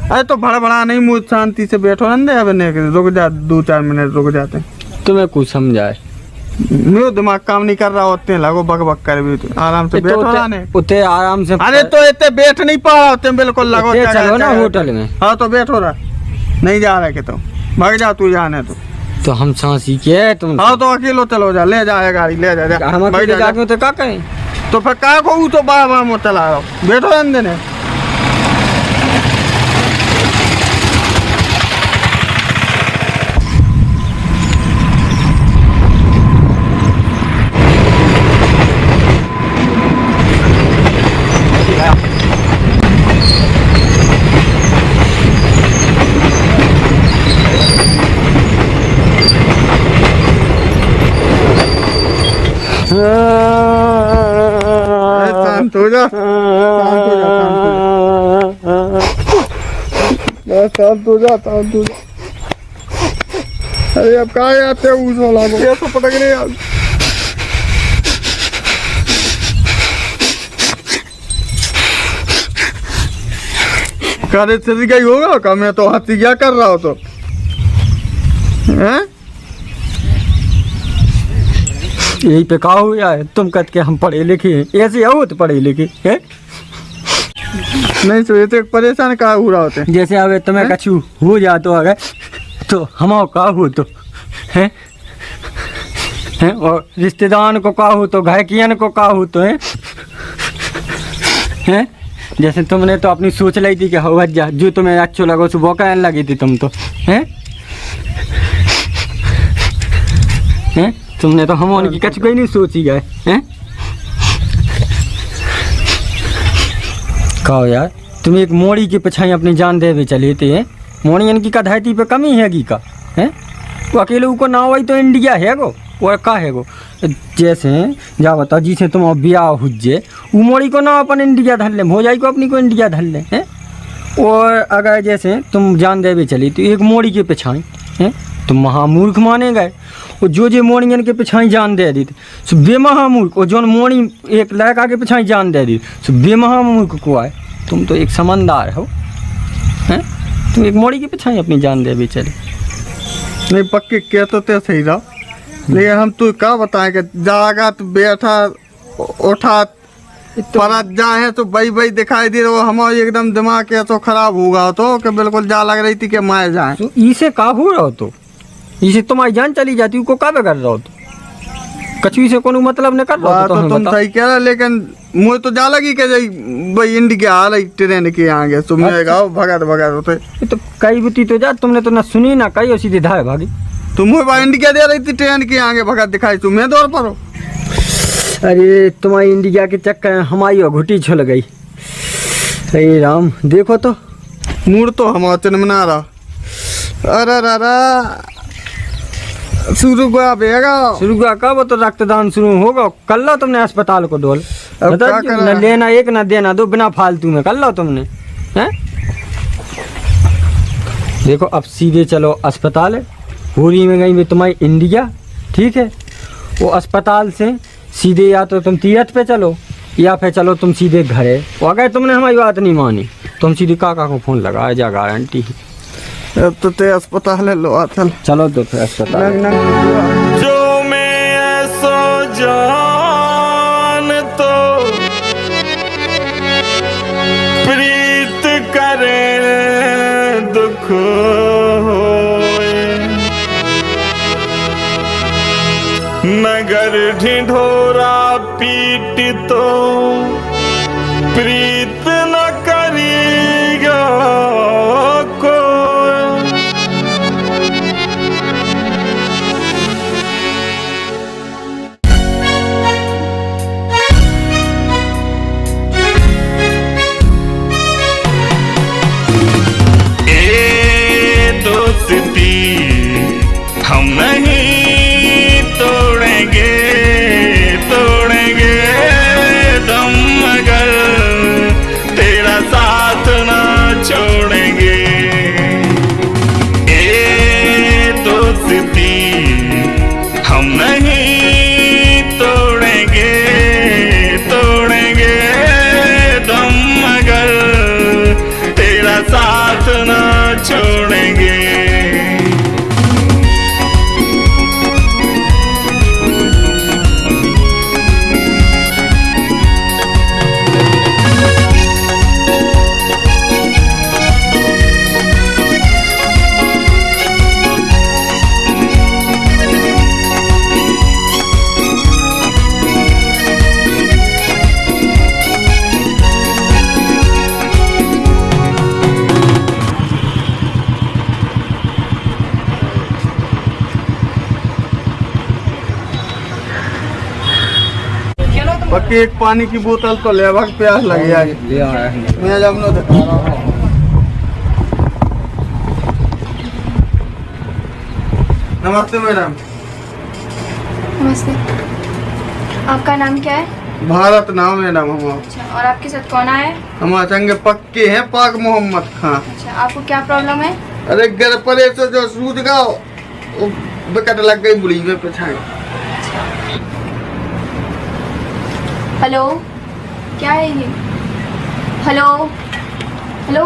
अरे तो बड़ा नहीं, मुझ शांति से बैठो ना। अब रुक जा, 2-4 मिनट रुक जाते। तुम्हें कुछ समझाए मेरा दिमाग काम नहीं कर रहा होते लगो बक बक कर भी। आराम से बैठो ना। उते आराम से। अरे तो इतने बैठ नहीं पा रहा होते बिल्कुल लगो। चलो ना होटल में। हाँ तो बैठो रहा। नहीं जा रहा कि तुम भाग जा, तू जाने तो हम सांसी के तुम। हाँ तो अकेलो चलो जा, ले जाए गाड़ी ले जा। हम अकेले जाके तो क्या करें? तो फिर क्या को तो बार में चला रहा हूँ। बैठो अंदर ने। शांत हो जा, शांत हो जा। अरे अब कहाँ आते हो उस वाला को? ये तो पटक नहीं यार। कार्य का ही होगा का? मैं तो हाथी क्या कर रहा हो तो हैं? यही पे कहा हुआ है तुम कह के हम पढ़े लिखे ऐसे हो तो पढ़े लिखे है नहीं। तो तो परेशान कहा हो रहा होते जैसे अब तुम्हें कछु हो जा तो अगर तो हम का हो तो है और रिश्तेदार को का हो तो घायकियन को का हो तो है। जैसे तुमने तो अपनी सोच ली थी कि हो जा जो तुम्हें अच्छो लगो सुबह कहने लगी थी तुम तो हैं। तुमने तो हम उनकी कछ कोई नहीं सोची गए हैं। कहो यार तुम एक मोड़ी के पिछाई अपनी जान दे भी चले थे हैं। मोड़ी इनकी का धरती पे कमी हैगी का हैं? वो अकेले को ना हुई तो इंडिया है गो और का है गो। जैसे जा बताओ जिसे तुम ब्याह हुज्जे वो मोड़ी को ना अपन इंडिया धर ले, भोजाई को अपनी को इंडिया धर ले हैं। और अगर जैसे तुम जान दे भी चली तो एक मोड़ी के पिछाई हैं तुम महामूर्ख माने गए। वो जो मोड़ियन के पिछाई जान दे दी सो बेमहामूर्ख, और जो मोड़ी एक लड़का के पिछाई जान दे दी सो बेमहामूर्ख को आए। तुम तो एक समझदार हो हैं, तुम एक मोड़ी के पिछाई अपनी जान दे बेचारे। नहीं पक्के क्या तो ते सही रहा, लेकिन हम तो क्या बताएं कि जागा तो बैठा उठा परत जाए तो बई दिखाई दे रहा, हमारा एकदम दिमाग के तो खराब होगा तो कि बिल्कुल जा लग रही थी कि माए जाए। तो इसे का हो रहा हो, तो इसे तुम्हारी जान चली जाती को का कर रहा हो, तो कछु से कोनो मतलब नहीं कर रहा हो। तो तुम सही कह रहे, लेकिन मुझे तो जा लगी कि भाई इंडिया आ रही ट्रेन के आगे तुम भगत होते तो कई बुती तो जा, तुमने तो ना सुनी ना कही और सीधे धाए भागी। तुम इंडिया दे रही थी ट्रेन के आगे भगत दिखाई, तुम्हें दौड़ पर हो। अरे तुम्हारी इंडिया के चक्कर में हमारी घुटी छुल गई। अरे राम देखो तो मूड तो हमारा चिन्मना रहा। अरे शुरू हुआ कब तो रक्तदान शुरू होगा, कर लो तुमने अस्पताल को डोल। न लेना एक न देना दो, बिना फालतू में कर लो तुमने हैं। देखो अब सीधे चलो अस्पताल है, पूरी में गई तुम्हारी इंडिया, ठीक है। वो अस्पताल से सीधे या तो तुम तीरथ पे चलो या फिर चलो तुम सीधे घरे। वो अगर तुमने हमारी बात नहीं मानी तुम सीधे काका को फोन लगाया जा, गारंटी तो ते अस्पताल लो चलो तो फिर अस्पताल। जो मैं ऐसो जान तो प्रीत करे दुख होए, नगर ढिढोरा पीट तो प्रीत न करेगा को। हम नहीं तोड़ेंगे दम मगर तेरा साथ ना छोड़ेंगे। ए दोस्ती हम नहीं तोड़ेंगे दम मगर तेरा साथ ना छोड़ेंगे। बाकी एक पानी की बोतल तो ले वक्त प्यास लग जाएगी। मैं जब न दिखा रहा हूँ। नमस्ते मैडम। नमस्ते, आपका नाम क्या है? भारत नाम मैडम हमारा। अच्छा, और आपके साथ कौन आया है? हमारे संगे पक्के हैं पाक मोहम्मद खान। अच्छा, आपको क्या प्रॉब्लम है? अरे घर पर तो जो सूद गाओ विकट लग गई बुढ़ी में पिछाई। हेलो, क्या है ये? हेलो हेलो,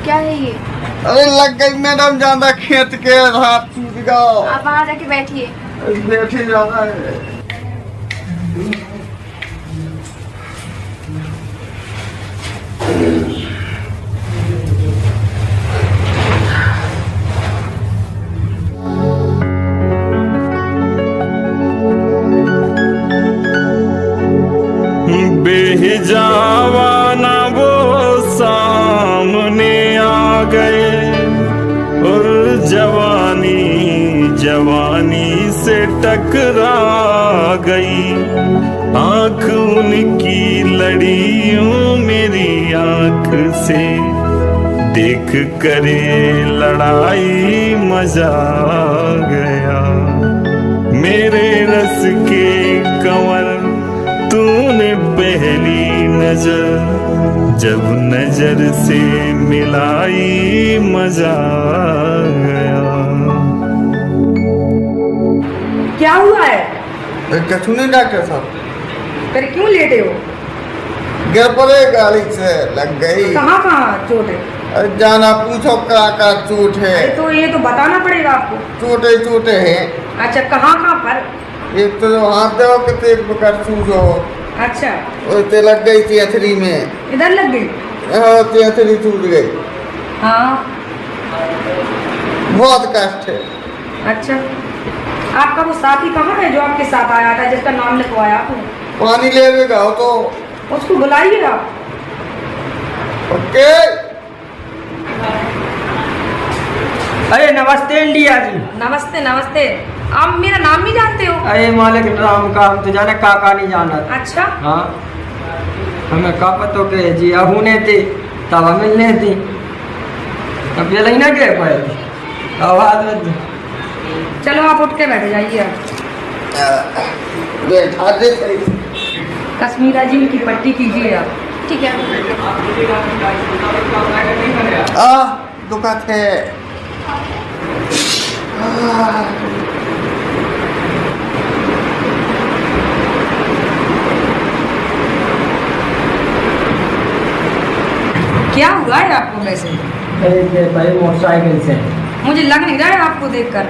क्या है ये? अरे लग गई मैडम ज्यादा खेत के हाथ सूद गाओ। आप वहाँ जाके बैठिए। बैठे जाना है। बेहिजावा ना वो सामने आ गए और जवानी से टकरा गई। आँख उनकी लड़ियों मेरी आँख से देख करे लड़ाई मजा आ गया। मेरे रस के कंवर तूने पहली नजर जब नजर से मिलाई मजा आ गया। क्या हुआ है? कछ नहीं डॉक्टर साहब, फिर क्यों लेटे हो? गिर पड़े, गाड़ी से लग गई। कहाँ कहाँ चोट है? अरे जाना पूछो का चोट है। अरे तो ये तो बताना पड़ेगा आपको। चोटे हैं। अच्छा, कहाँ कहाँ पर? एक तो जो हाथ दो कितने एक प्रकार सूझो। अच्छा, ते लग गई थी अथरी में। इधर लग गई? हाँ, ते अथरी टूट गई। हाँ, बहुत कष्ट है। अच्छा, आपका वो साथी कहाँ है जो आपके साथ आया था, जिसका नाम लिखवाया आपने? पानी ले गाओ तो उसको बुलाइएगा। ओके। अरे नमस्ते इंडिया जी। नमस्ते नमस्ते। आप मेरा नाम नहीं जानते हो? अरे मालिक राम का हम तो जाने काका नहीं जाना। अच्छा, हाँ, हमें का पतो के जी अहूने थे तब हम मिलने थी, अब ये नहीं ना कह पाए थे आवाज में। चलो आप उठ के बैठ जाइए। बैठा दे। कश्मीरा जी की पट्टी कीजिए आप। ठीक है। दुखत है। क्या हुआ है आपको वैसे? भाई मोटरसाइकिल से मुझे लग नहीं रहा है आपको देखकर।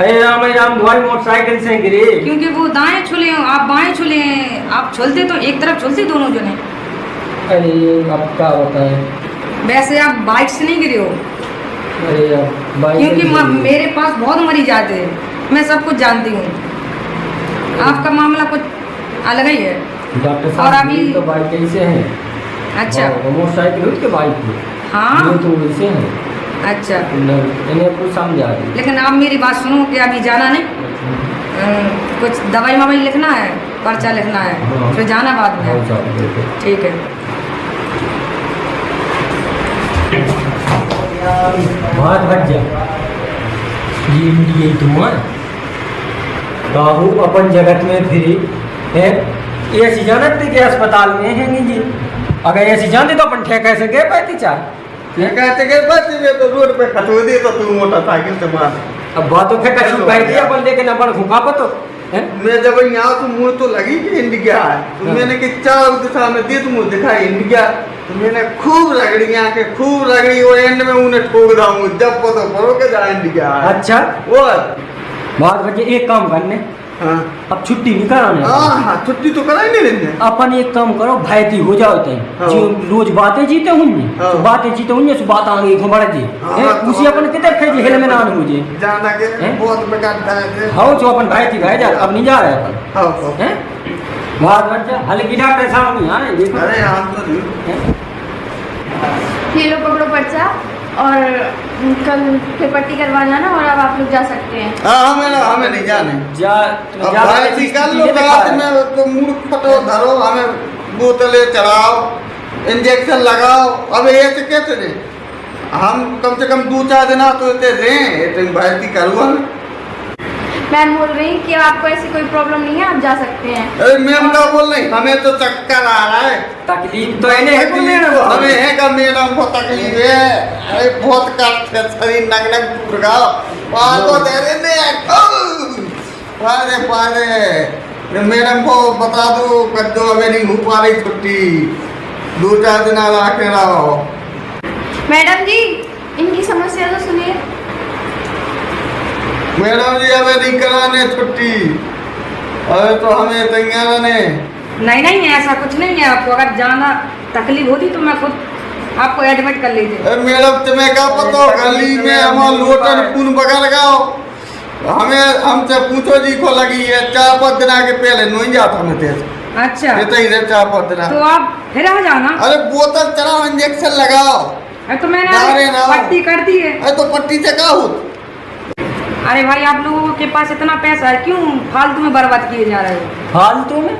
अरे राम भाई मोटरसाइकिल से गिरे। क्योंकि वो दाएं छुले हो, आप बाएं छुले हैं। आप छुलते तो एक तरफ छुलते दोनों जने। अरे अब क्या होता है? वैसे आप बाइक से नहीं गिरे हो? अरे अब बाइक क्योंकि मेरे पास बहुत मरीज आते हैं, मैं सब कुछ जानती हूँ। आपका मामला कुछ अलग ही है। डॉक्टर और साहब अभी तो बाइक कैसे है? अच्छा, मोटरसाइकिल उसके बाइक थी। हाँ, ये तो वैसे है। अच्छा, इन्हें कुछ समझ आ रही। लेकिन आप मेरी बात सुनो कि अभी जाना नहीं। कुछ दवाई मवाई लिखना है, पर्चा लिखना है, हाँ। फिर जाना बाद में। ठीक है। बात हट जा ये मेरी तुम्हार बाहू अपन जगत में फिरी है। ऐसी जानत थी कि अस्पताल में है नहीं जी। अगर ऐसी जानते तो अपन ठेके से गए पाती चार कहते गए बस तो रोड पे खतो दे तो तू मोटरसाइकिल से मार। अब बातों पे कहीं कह दिया अपन लेकिन अपन घुमा पतो है। मैं जब यहाँ तो मुँह तो लगी कि इंडिया है तो मैंने कि चार दिशा में दे मुँह दिखाई इंडिया। तो मैंने खूब रगड़ियाँ के खूब रगड़ी और एंड में उन्हें ठोक दाऊँ जब पतो पड़ो के जा इंडिया। अच्छा वो बात बच्चे एक काम करने। हाँ, अब छुट्टी भी कराने। हाँ, छुट्टी तो करा ही नहीं देंगे। अपन एक काम करो भाईती हो जाओ तय। हाँ। जो रोज बातें जीते होंगे हाँ। तो बातें जीते होंगे सो बात आगे घुमड़ दी हाँ, तो उसी अपन कितने फेज हेल में ना हो जे जाना के बहुत बेकार है। हाउ जो अपन भाईती भाई जा अब नहीं जा रहे अपन। हाँ, हैं बात बच्चा हल्की डॉक्टर साहब नहीं आए देखो। अरे हम तो नहीं। ये लो पकड़ो पर्चा और कल फिर पट्टी करवा जाना और अब आप लोग जा सकते हैं। हाँ, हमें नहीं जाने। जा अब भाई निकाल लो रात में तो मुड़ फटो धरो हमें बोतलें चढ़ाओ इंजेक्शन लगाओ। अब ऐसे कैसे दे हम कम से कम 2-4 दिन तो दें भाई करूँ हम। मैम बोल रही कि आपको ऐसी कोई प्रॉब्लम नहीं है, आप जा सकते हैं। अरे मैम क्या बोल रही हमें तो चक्कर आ रहा है। तकलीफ तो इन्हें है हमें है का मैडम को तकलीफ है। अरे बहुत कष्ट है शरीर नग नग टूट गया पार को दे रहे पारे मैडम को बता दो कद्दो हमें नहीं हो पा रही छुट्टी 2-4 दिन आके रहो। मैडम जी इनकी समस्या तो सुनिए। मैडम जी हमें नहीं कराने छुट्टी। अरे तो हमें तैयार नहीं ऐसा कुछ नहीं है। आपको अगर जाना तकलीफ होती तो मैं खुद आपको एडमिट कर लीजिए। मैडम तुम्हें क्या पता गली में हमारा लोटन पुन बगल गाओ हमें हमसे पूछो जी को लगी है 4-5 दिन आगे पहले नहीं जाता मैं तेज। अच्छा, ये तो इधर 4-5 दिन तो आप फिर आ जाना। अरे बोतल चढ़ाओ इंजेक्शन लगाओ। तो मैंने पट्टी कर दी है। अरे तो पट्टी से क्या हो। अरे भाई आप लोगों के पास इतना पैसा है क्यों फालतू में बर्बाद किए जा रहे हो? फालतू में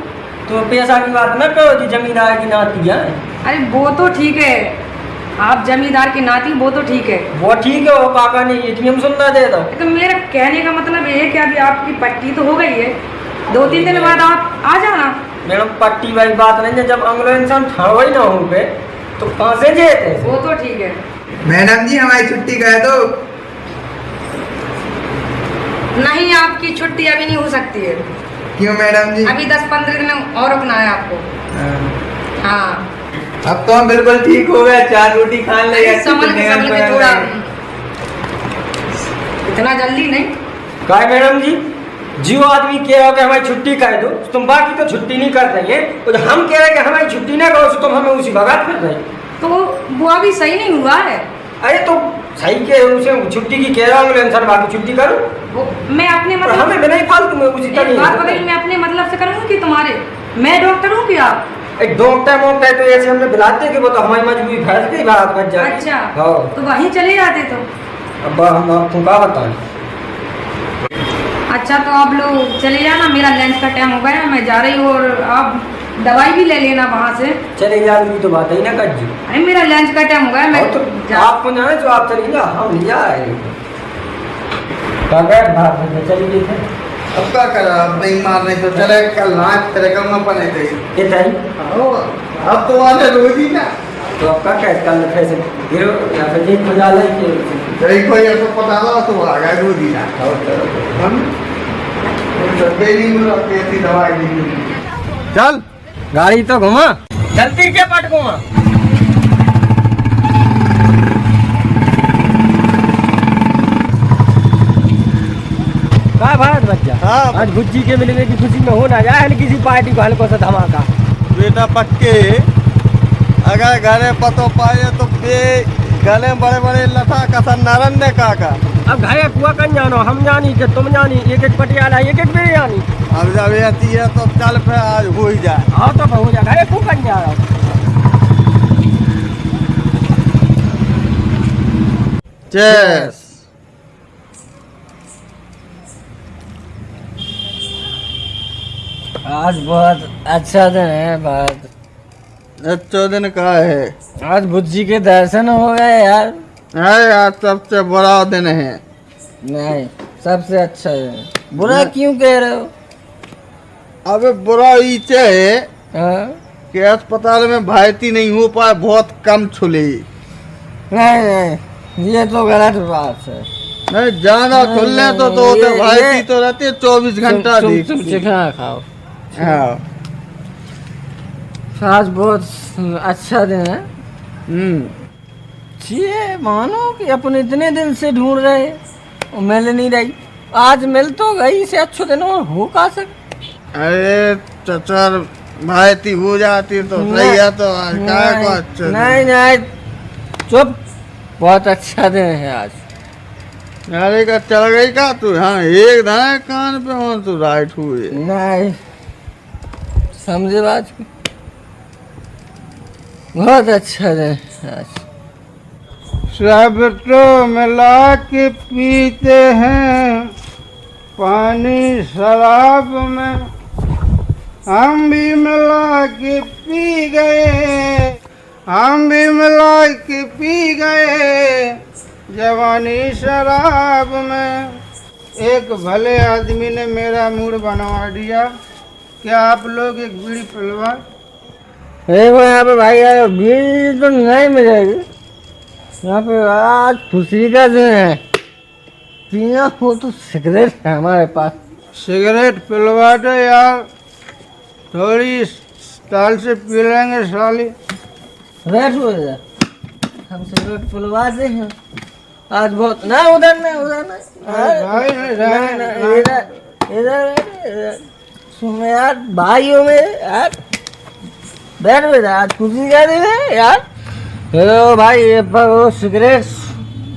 तो पैसा की बात न करो जी जमींदार की नाती है। अरे वो तो ठीक है, आप जमींदार की नाती वो तो ठीक है। वो ठीक है वो काका ने एटीएम सुनना दे दो। तो मेरा कहने का मतलब ये है कि अभी आपकी पट्टी तो हो गई है, 2-3 दिन बाद आप आ जाना। मैडम पट्टी वाली बात नहीं है जब अगलो इंसान ठड़ो ही ना हो पे तो कहाँ से जेते। वो तो ठीक है। मैडम जी हमारी छुट्टी कह दो। नहीं, आपकी छुट्टी अभी नहीं हो सकती है। क्यों मैडम जी? अभी 10-15 दिन और रुकना है आपको। हाँ, अब तो हम बिल्कुल ठीक हो गए, 4 रोटी खा ले। संभल के थोड़ा, इतना जल्दी नहीं। काय मैडम जी, जियो आदमी कह रहे हो कि हमारी छुट्टी कर दो, तुम बाकी तो छुट्टी नहीं कर देंगे, और जो हम कह रहे हैं कि हमारी छुट्टी ना करो तो तुम हमें उसी भगात फिर रहे। तो वो अभी सही नहीं हुआ है। अरे तो सही के उसे छुट्टी की कह रहा हूँ, लेकिन बाकी छुट्टी करो। मैं अपने मतलब हमें बिना ही फालतू में उसी तरह बात बदल, मैं अपने मतलब से करूँगी कि तुम्हारे, मैं डॉक्टर हूँ क्या? एक डॉक्टर मोक्टर तो ऐसे हमने बुलाते कि वो तो हमारी मजबूरी फैस गई बात बच जाए। अच्छा, हाँ, तो वहीं चले जाते तो। अब हम आपको क्या बताएं। अच्छा, तो आप लोग चले जाना, मेरा लंच का टाइम हो गया, मैं जा रही हूँ, और आप दवाई भी ले लेना वहाँ से। चले जाने तो बात ही ना कर जी। अरे मेरा लंच का टाइम हो गया, मैं तो आपको जाने तो आप चलिए ना, हम नहीं आए। चलिए अब क्या करा, अब नहीं मारने तो चले, कल नाच तेरे कल में पने थे। अब तो आने रोज ही ना, तो अब क्या कह कल कैसे गिरो या फिर एक मजा ले के कोई ऐसा पता लगा तो आ गया रोज ही ना। हम नहीं मिला कैसी दवाई दी। चल गाड़ी तो घुमा, जल्दी के पट घुमा। भारत बच्चा, हाँ, आज गुज्जी के मिलने की खुशी में हो ना जाए किसी पार्टी को हल्को सा धमाका। बेटा पक्के, अगर घरे पतो पाए तो गले बड़े बड़े लता का नारन ने का। अब घरे कुआ कन जानो, हम जानी कि तुम जानी, एक पटियाला एक बिरयानी। अब जब आती है तो चल फिर आज हो ही जाए। हाँ तो हो जाए, घरे क्यों कन जा रहा हूँ। चेस। आज बहुत अच्छा दिन है, बहुत अच्छा दिन का है। आज बुज्जी के दर्शन हो गए यार। अरे यार सबसे बड़ा दिन है। नहीं, सबसे अच्छा दिन। बुरा क्यों कह रहे हो? अबे बुरा इचे है कि अस्पताल में भर्ती नहीं हो पाए, बहुत कम छुली। नहीं, ये तो गलत बात है। नहीं, ज्यादा खुलने तो भर्ती तो रहती 24 घंटा। तुम चिकना खाओ। हाँ, आज बहुत अच्छा दिन है। ये मानो कि अपन इतने दिन से ढूंढ रहे और मिल नहीं रही, आज मिल तो गई। से अच्छे दिन हो का सक। अरे चचर भर्ती हो जाती तो सही है, तो आज क्या को अच्छा। नहीं, चुप, बहुत अच्छा दिन है आज। अरे का चल गई का तू? हाँ, एक दाएं कान पे हो तू राइट हुए। नहीं समझे बात की, बहुत अच्छा दिन आज। सब तो मिला के पीते हैं पानी शराब में, हम भी मिला के पी गए, हम भी मिला के पी गए जवानी शराब में। एक भले आदमी ने मेरा मूड बनवा दिया, क्या आप लोग एक बीड़ी पिलवा? वो यहाँ पे भाई यार बीड़ी तो नहीं मिलेगी यहाँ पे। आज खुशी का दिन है, पीना हो तो सिगरेट है हमारे पास। सिगरेट पिलवा दो यार, थोड़ी स्टाइल से पी लेंगे साली। बैठ हो जा, हम सिगरेट पिलवाते हैं आज बहुत। ना उधर नहीं, इधर सुन यार, भाइयों में यार बैठ हो जा, आज खुशी का दिन है यार। हेलो भाई, ये वो सिगरेट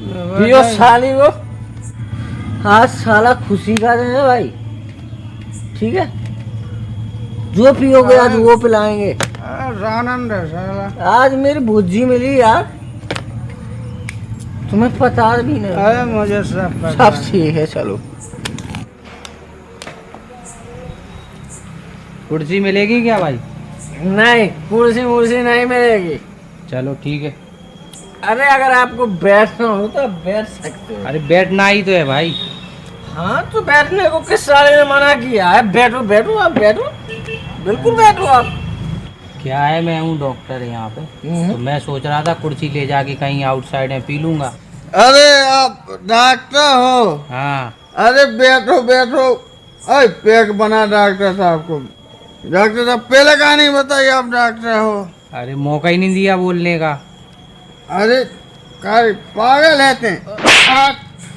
पियो साली वो, आज साला खुशी का दिन है भाई, ठीक है? जो पियोगे आज वो पिलाएंगे। आनंद है साला। आज मेरी भुज्जी मिली यार, तुम्हें पता भी नहीं। अरे मुझे सब ठीक है, चलो। कुर्सी मिलेगी क्या भाई? नहीं, कुर्सी नहीं मिलेगी। चलो ठीक है। अरे अगर आपको बैठना हो तो बैठ सकते हो। अरे बैठना ही तो है भाई। हाँ तो बैठने को किस साले ने मना किया है? बैठो बैठो, आप बैठो, बिल्कुल बैठो आप। क्या है, मैं हूँ डॉक्टर यहाँ पे, तो मैं सोच रहा था कुर्सी ले जाके कहीं आउटसाइड में पी लूंगा। अरे आप डॉक्टर हो? हाँ। अरे बैठो बैठो। अरे पैक बना डॉक्टर साहब को। डॉक्टर साहब पहले कहानी बताइए, आप डॉक्टर हो। अरे मौका ही नहीं दिया बोलने का। अरे पागल है ते।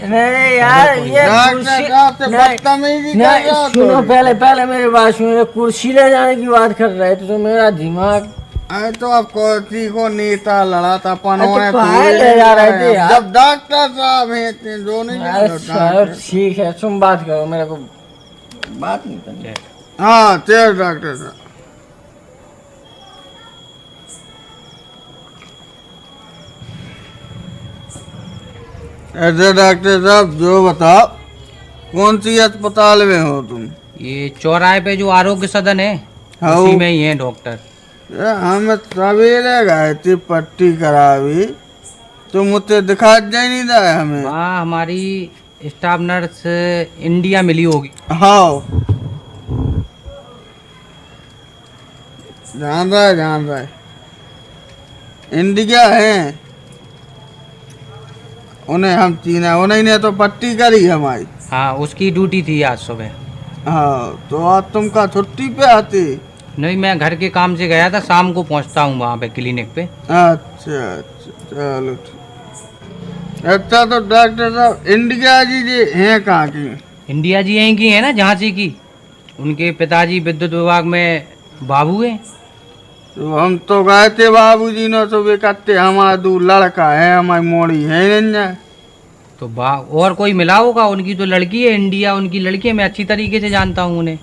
नहीं यार, ये डॉक्टर साहब से बदतमीजी कर रहे हो। सुनो, पहले मेरी बात सुनो। कुर्सी ले जाने की बात कर रहे थे तो मेरा दिमाग। अरे तो आप कुर्सी को नेता लड़ा था पनोने ले जा रहे थे यार। जब डॉक्टर साहब हैं जो नहीं। ठीक है, तुम बात करो, मेरे को बात नहीं करनी। हाँ चल डॉक्टर साहब। ऐसे डॉक्टर साहब जो बताओ, कौन सी अस्पताल में हो तुम? ये चौराहे पे जो आरोग्य सदन है उसी में ही है डॉक्टर। हम सवेरे गए थे पट्टी करावी, तो मुझे दिखा नहीं रहा है हमें। वहाँ हमारी स्टाफ नर्स इंडिया मिली होगी। हाँ जान रहा है इंडिया है। उन्हें हम चीना, उन्हीं ने तो पट्टी करी हमारी। हाँ उसकी ड्यूटी थी आज सुबह। हाँ तो आज तुम का छुट्टी पे आती? नहीं, मैं घर के काम से गया था, शाम को पहुंचता हूँ वहाँ पे क्लिनिक पे। अच्छा चलो ठीक। अच्छा तो डॉक्टर साहब इंडिया जी हैं कहाँ की? इंडिया जी यहीं की है ना, झांसी की। उनके पिताजी विद्युत विभाग में बाबू हैं। तो हम तो गए थे बाबूजी ने सुबह कहते हमारा दो लड़का है, हमारी मोड़ी है नहीं। तो और कोई मिला होगा? उनकी तो लड़की है इंडिया, उनकी लड़की है, मैं अच्छी तरीके से जानता हूँ उन्हें।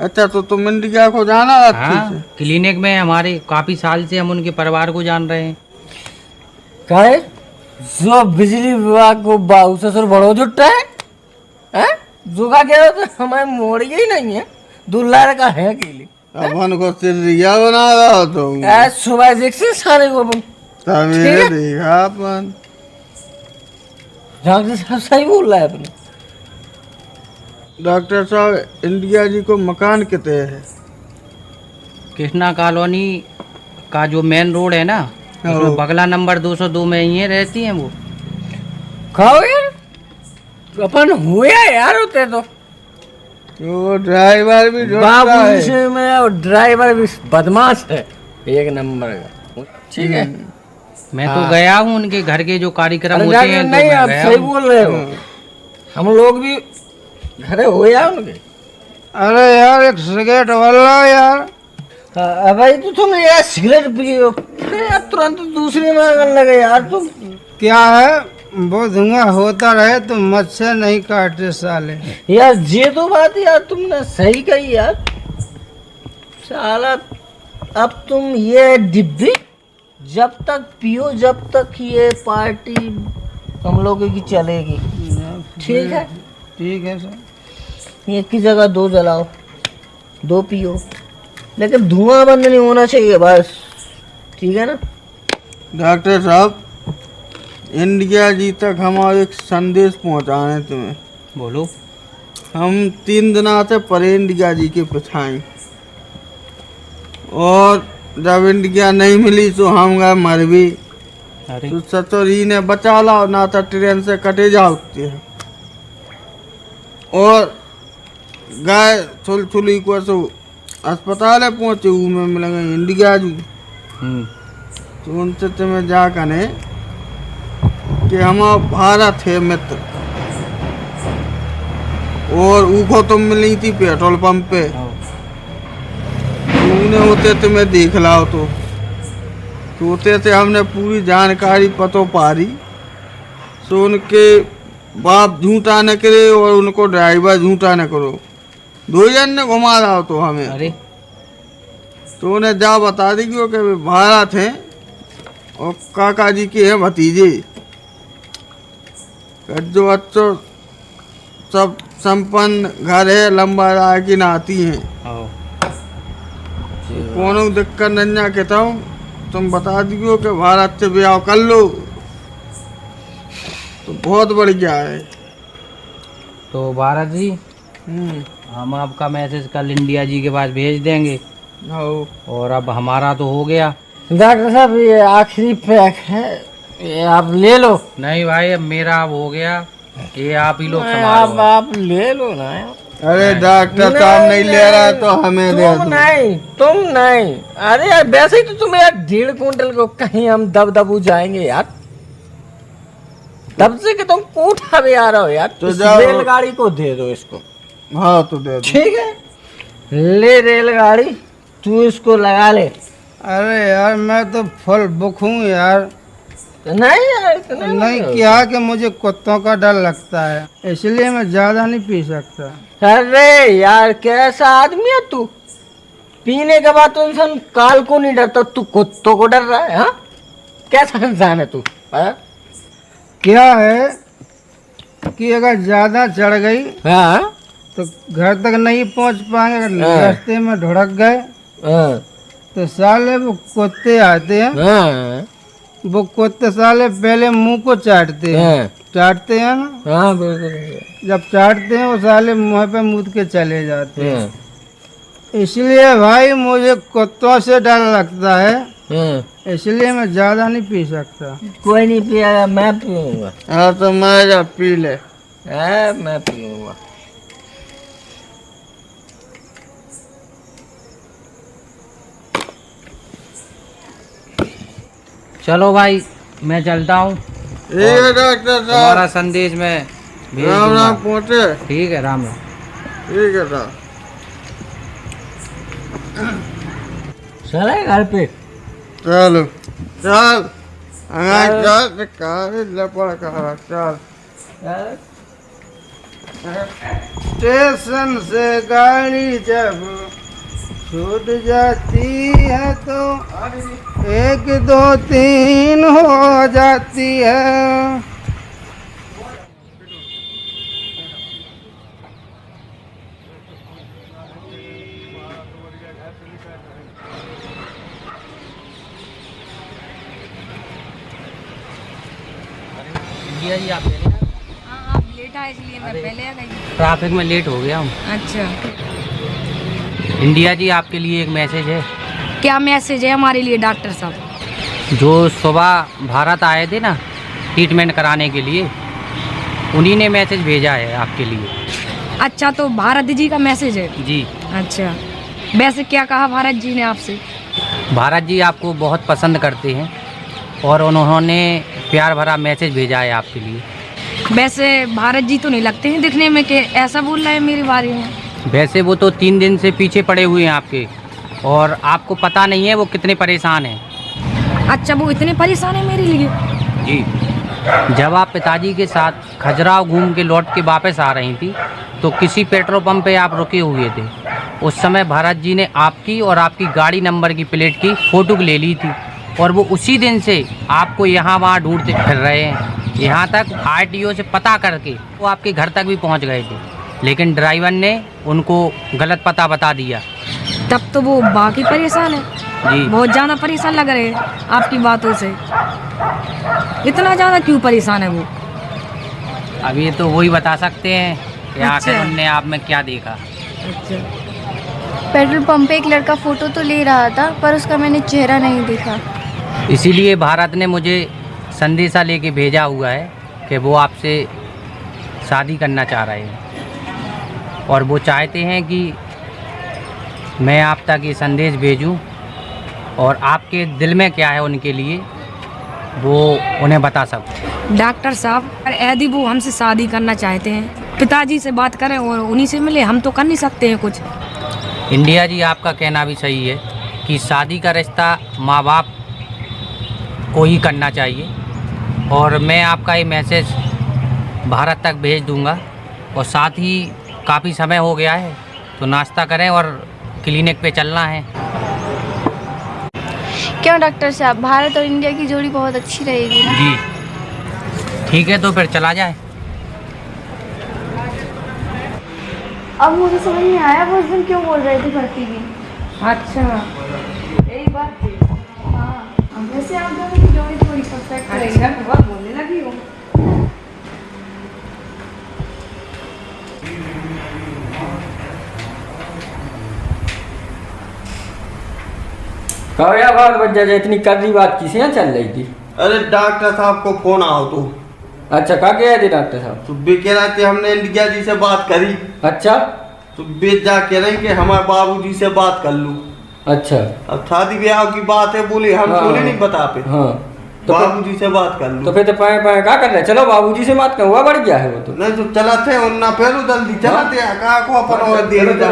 अच्छा तो तुम इंडिया को जाना? हाँ, क्लिनिक में हमारे काफी साल से हम उनके परिवार को जान रहे हैं। कहे जो बिजली विभाग को बाबू ससुर बड़ो जुट्टा है जो का कह रहे थे हमारे मोड़ी ही नहीं है, दूल्हा का है अकेले। अपन को सिरिया बना रहा हो तुम। सुबह देख से सारे को सवेरे देखा अपन। डॉक्टर साहब सही बोल रहा है अपने। डॉक्टर साहब इंडिया जी को मकान कितने है? कृष्णा कॉलोनी का जो मेन रोड है ना, उसमें बगला नंबर 202 में ही रहती हैं वो। खाओ यार, अपन हुए यार होते तो। वो ड्राइवर भी बाबू में, और ड्राइवर भी बदमाश है एक नंबर का। ठीक है, मैं तो गया हूँ उनके घर के जो कार्यक्रम होते हैं। नहीं आप सही बोल रहे हो, हम लोग भी घरे हो यार उनके। अरे यार एक सिगरेट वाला यार। भाई तो तुम यार सिगरेट पियो, तुरंत दूसरी मांगने लगे यार तुम। क्या है वो धुआं होता रहे तो मच्छर नहीं काटते साले। यार ये तो बात यार तुमने सही कही यार। साला अब तुम ये डिब्बी जब तक पियो, जब तक ये पार्टी हम लोगों की चलेगी। ठीक है? ठीक है सर। एक की जगह दो जलाओ, दो पियो, लेकिन धुआं बंद नहीं होना चाहिए बस। ठीक है ना? डॉक्टर साहब इंडिया जी तक हम एक संदेश पहुंचाने तुम्हें। बोलो। हम 3 दिन से परे इंडिया जी के पिछाएं, और जब इंडिया नहीं मिली तो हम गए मर भी। तो सचोरी ने बचा ला, ना तो ट्रेन से कटे जाते हैं। और गए छुली को सो अस्पताल पहुंचे, में मिलेंगे इंडिया जी। तो उनसे तुम्हें जा कने कि हम भारत है मित्र, और उनको तुम मिली थी पेट्रोल पंप पे। उन्हें होते तुम्हें देख लाओ तो होते से हमने पूरी जानकारी पतो पारी। तो उनके बाप झूठा न करे और उनको ड्राइवर झूठा न करो, 2 जन ने घुमा रहा तो हमें। अरे तो उन्हें जा बता दी कि भारत हैं और काका जी के हैं भतीजे। जो अच्छो सब संपन्न घर है, लंबा राह की नाती हैं। कोनो दिक्कत नहीं कहता हूँ, तुम बता दियो कि भारत से ब्याह कर लो तो बहुत बढ़िया है। तो भारत जी हम आपका मैसेज कल इंडिया जी के पास भेज देंगे। और अब हमारा तो हो गया। डॉक्टर साहब ये आखिरी पैक है, ये आप ले लो। नहीं भाई, अब मेरा अब हो गया। ये आप ही लोग आप ले लो ना यार। अरे डॉक्टर साहब नहीं ले रहा है तो हमें दे तुम दो। नहीं, तुम नहीं। अरे यार वैसे ही तो तुम्हें यार 1.5 क्विंटल को कहीं हम दबदबू जाएंगे यार। तब से कि तुम कोठा भी आ रहे हो यार। तो इस जाओ। रेलगाड़ी को दे दो इसको। हाँ तो दे दो। ठीक है, ले रेलगाड़ी, तू इसको लगा ले। अरे यार मैं तो फुल बुक हूँ यार। नहीं यार इतना नहीं क्या कि मुझे कुत्तों का डर लगता है, इसलिए मैं ज्यादा नहीं पी सकता। अरे यार कैसा आदमी है तू, पीने के बाद तो इंसान काल को नहीं डरता, तू कुत्तों को डर रहा है। हाँ कैसा इंसान है तू। हाँ? क्या है कि अगर ज्यादा चढ़ गई हाँ? तो घर तक नहीं पहुंच पाएंगे। अगर हाँ। रास्ते में ढुड़क गए हाँ। तो साले वो कुत्ते आते हैं। हाँ। वो कुत्ते साले पहले मुंह को चाटते हैं। हाँ। चाटते हैं ना। हाँ बिल्कुल। जब चाटते हैं वो साले मुंह पे मुद के चले जाते हैं। हाँ। इसलिए भाई मुझे कुत्तों से डर लगता है, हाँ। इसलिए मैं ज्यादा नहीं पी सकता। कोई नहीं पिएगा, मैं पीऊंगा। हाँ तो मैं जा पी ले। मैं पीऊंगा। चलो भाई मैं चलता हूँ। ठीक है डॉक्टर तुम्हारा साहब। संदेश में भेज राम दूंगा। राम पहुँचे। ठीक है, राम राम। ठीक है साहब। चले घर पे। चलो चल चल कार लपड़ कर चल। स्टेशन से गाड़ी जब छूट जाती है तो 1 2 3 हो जाती है। भैया जी आप पहले हाँ आप लेट आए इसलिए मैं पहले आ गई। ट्रैफिक में लेट हो गया हूँ। अच्छा इंडिया जी आपके लिए एक मैसेज है। क्या मैसेज है हमारे लिए डॉक्टर साहब? जो सुबह भारत आए थे ना ट्रीटमेंट कराने के लिए, उन्हीं ने मैसेज भेजा है आपके लिए। अच्छा तो भारत जी का मैसेज है? जी। अच्छा वैसे क्या कहा भारत जी ने आपसे? भारत जी आपको बहुत पसंद करते हैं और उन्होंने प्यार भरा मैसेज भेजा है आपके लिए। वैसे भारत जी तो नहीं लगते हैं दिखने में कि ऐसा बोल रहे हैं मेरे बारे में। वैसे वो तो 3 दिन से पीछे पड़े हुए हैं आपके, और आपको पता नहीं है वो कितने परेशान हैं। अच्छा वो इतने परेशान है मेरे लिए? जी। जब आप पिताजी के साथ खजुराहो घूम के लौट के वापस आ रही थी तो किसी पेट्रोल पंप पे आप रुके हुए थे। उस समय भारत जी ने आपकी और आपकी गाड़ी नंबर की प्लेट की फ़ोटो ले ली थी, और वो उसी दिन से आपको यहाँ वहाँ ढूंढते फिर रहे हैं। यहाँ तक आरटीओ से पता करके वो आपके घर तक भी पहुँच गए थे, लेकिन ड्राइवर ने उनको गलत पता बता दिया। तब तो वो बाकी परेशान है जी। बहुत ज़्यादा परेशान लग रहे हैं आपकी बातों से। इतना ज़्यादा क्यों परेशान है वो? अब ये तो वही बता सकते हैं कि आखिर अच्छा। उनने आप में क्या देखा। अच्छा पेट्रोल पंप पे एक लड़का फोटो तो ले रहा था पर उसका मैंने चेहरा नहीं देखा। इसीलिए भारत ने मुझे संदेशा लेके भेजा हुआ है कि वो आपसे शादी करना चाह रहे हैं, और वो चाहते हैं कि मैं आप तक ये संदेश भेजूं, और आपके दिल में क्या है उनके लिए वो उन्हें बता सकूं। डॉक्टर साहब यदि वो हमसे शादी करना चाहते हैं, पिताजी से बात करें और उन्हीं से मिले, हम तो कर नहीं सकते हैं कुछ। इंडिया जी आपका कहना भी सही है कि शादी का रिश्ता माँ बाप को ही करना चाहिए, और मैं आपका ये मैसेज भारत तक भेज दूंगा। और साथ ही काफ़ी समय हो गया है तो नाश्ता करें और क्लिनिक पे चलना है। क्यों डॉक्टर साहब, भारत और इंडिया की जोड़ी बहुत अच्छी रहेगी ना? जी ठीक है, तो फिर चला जाए। अब मुझे समझ में आया वो उस दिन क्यों बोल रहे थे भर्ती की। अच्छा यही बात थी। हाँ वैसे आप दोनों की जोड़ी थोड़ी परफेक्ट रहेगी। अच्छा बहुत बोलने लगी हो। कहो यार बात बच जाए, इतनी कड़वी बात किसी यहाँ चल रही थी? अरे डॉक्टर साहब को फोन आओ तू। अच्छा क्या कह रहे थे डॉक्टर साहब? तो वे कह रहे थे हमने इंडिया जी से बात करी। अच्छा तो वे जा कह रहे हैं कि हमारे बाबूजी से बात कर लूं। अच्छा अब शादी ब्याह की बात है, बोले हम हाँ, थोड़ी नहीं बता पे। हाँ तो बाबूजी से बात कर लूं। तो फिर तो पाए पाए क्या कर रहे? चलो बाबूजी से बात कर, हुआ बढ़ गया है वो तो। नहीं तो चला थे उन्ना फिर जल्दी चला थे का को अपन और देर जा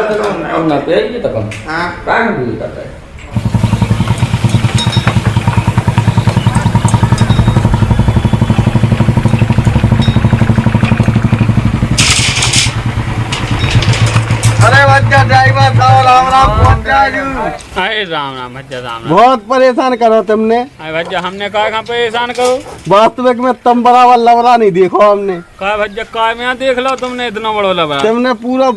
ना पे ये तो कम हां काम भी करता है। अरे बच्चा ड्राइवर साहब राम राम पहुंचा जू। अरे राम राम भज्जा राम राम। बहुत परेशान करो तुमने। अरे भज्जा हमने कहा कहाँ परेशान करो? वास्तविक में तुम बराबर लवरा नहीं देखो हमने। कहा भज्जा कहा में देख लो तुमने इतना बड़ा लबड़ा। तुमने पूरा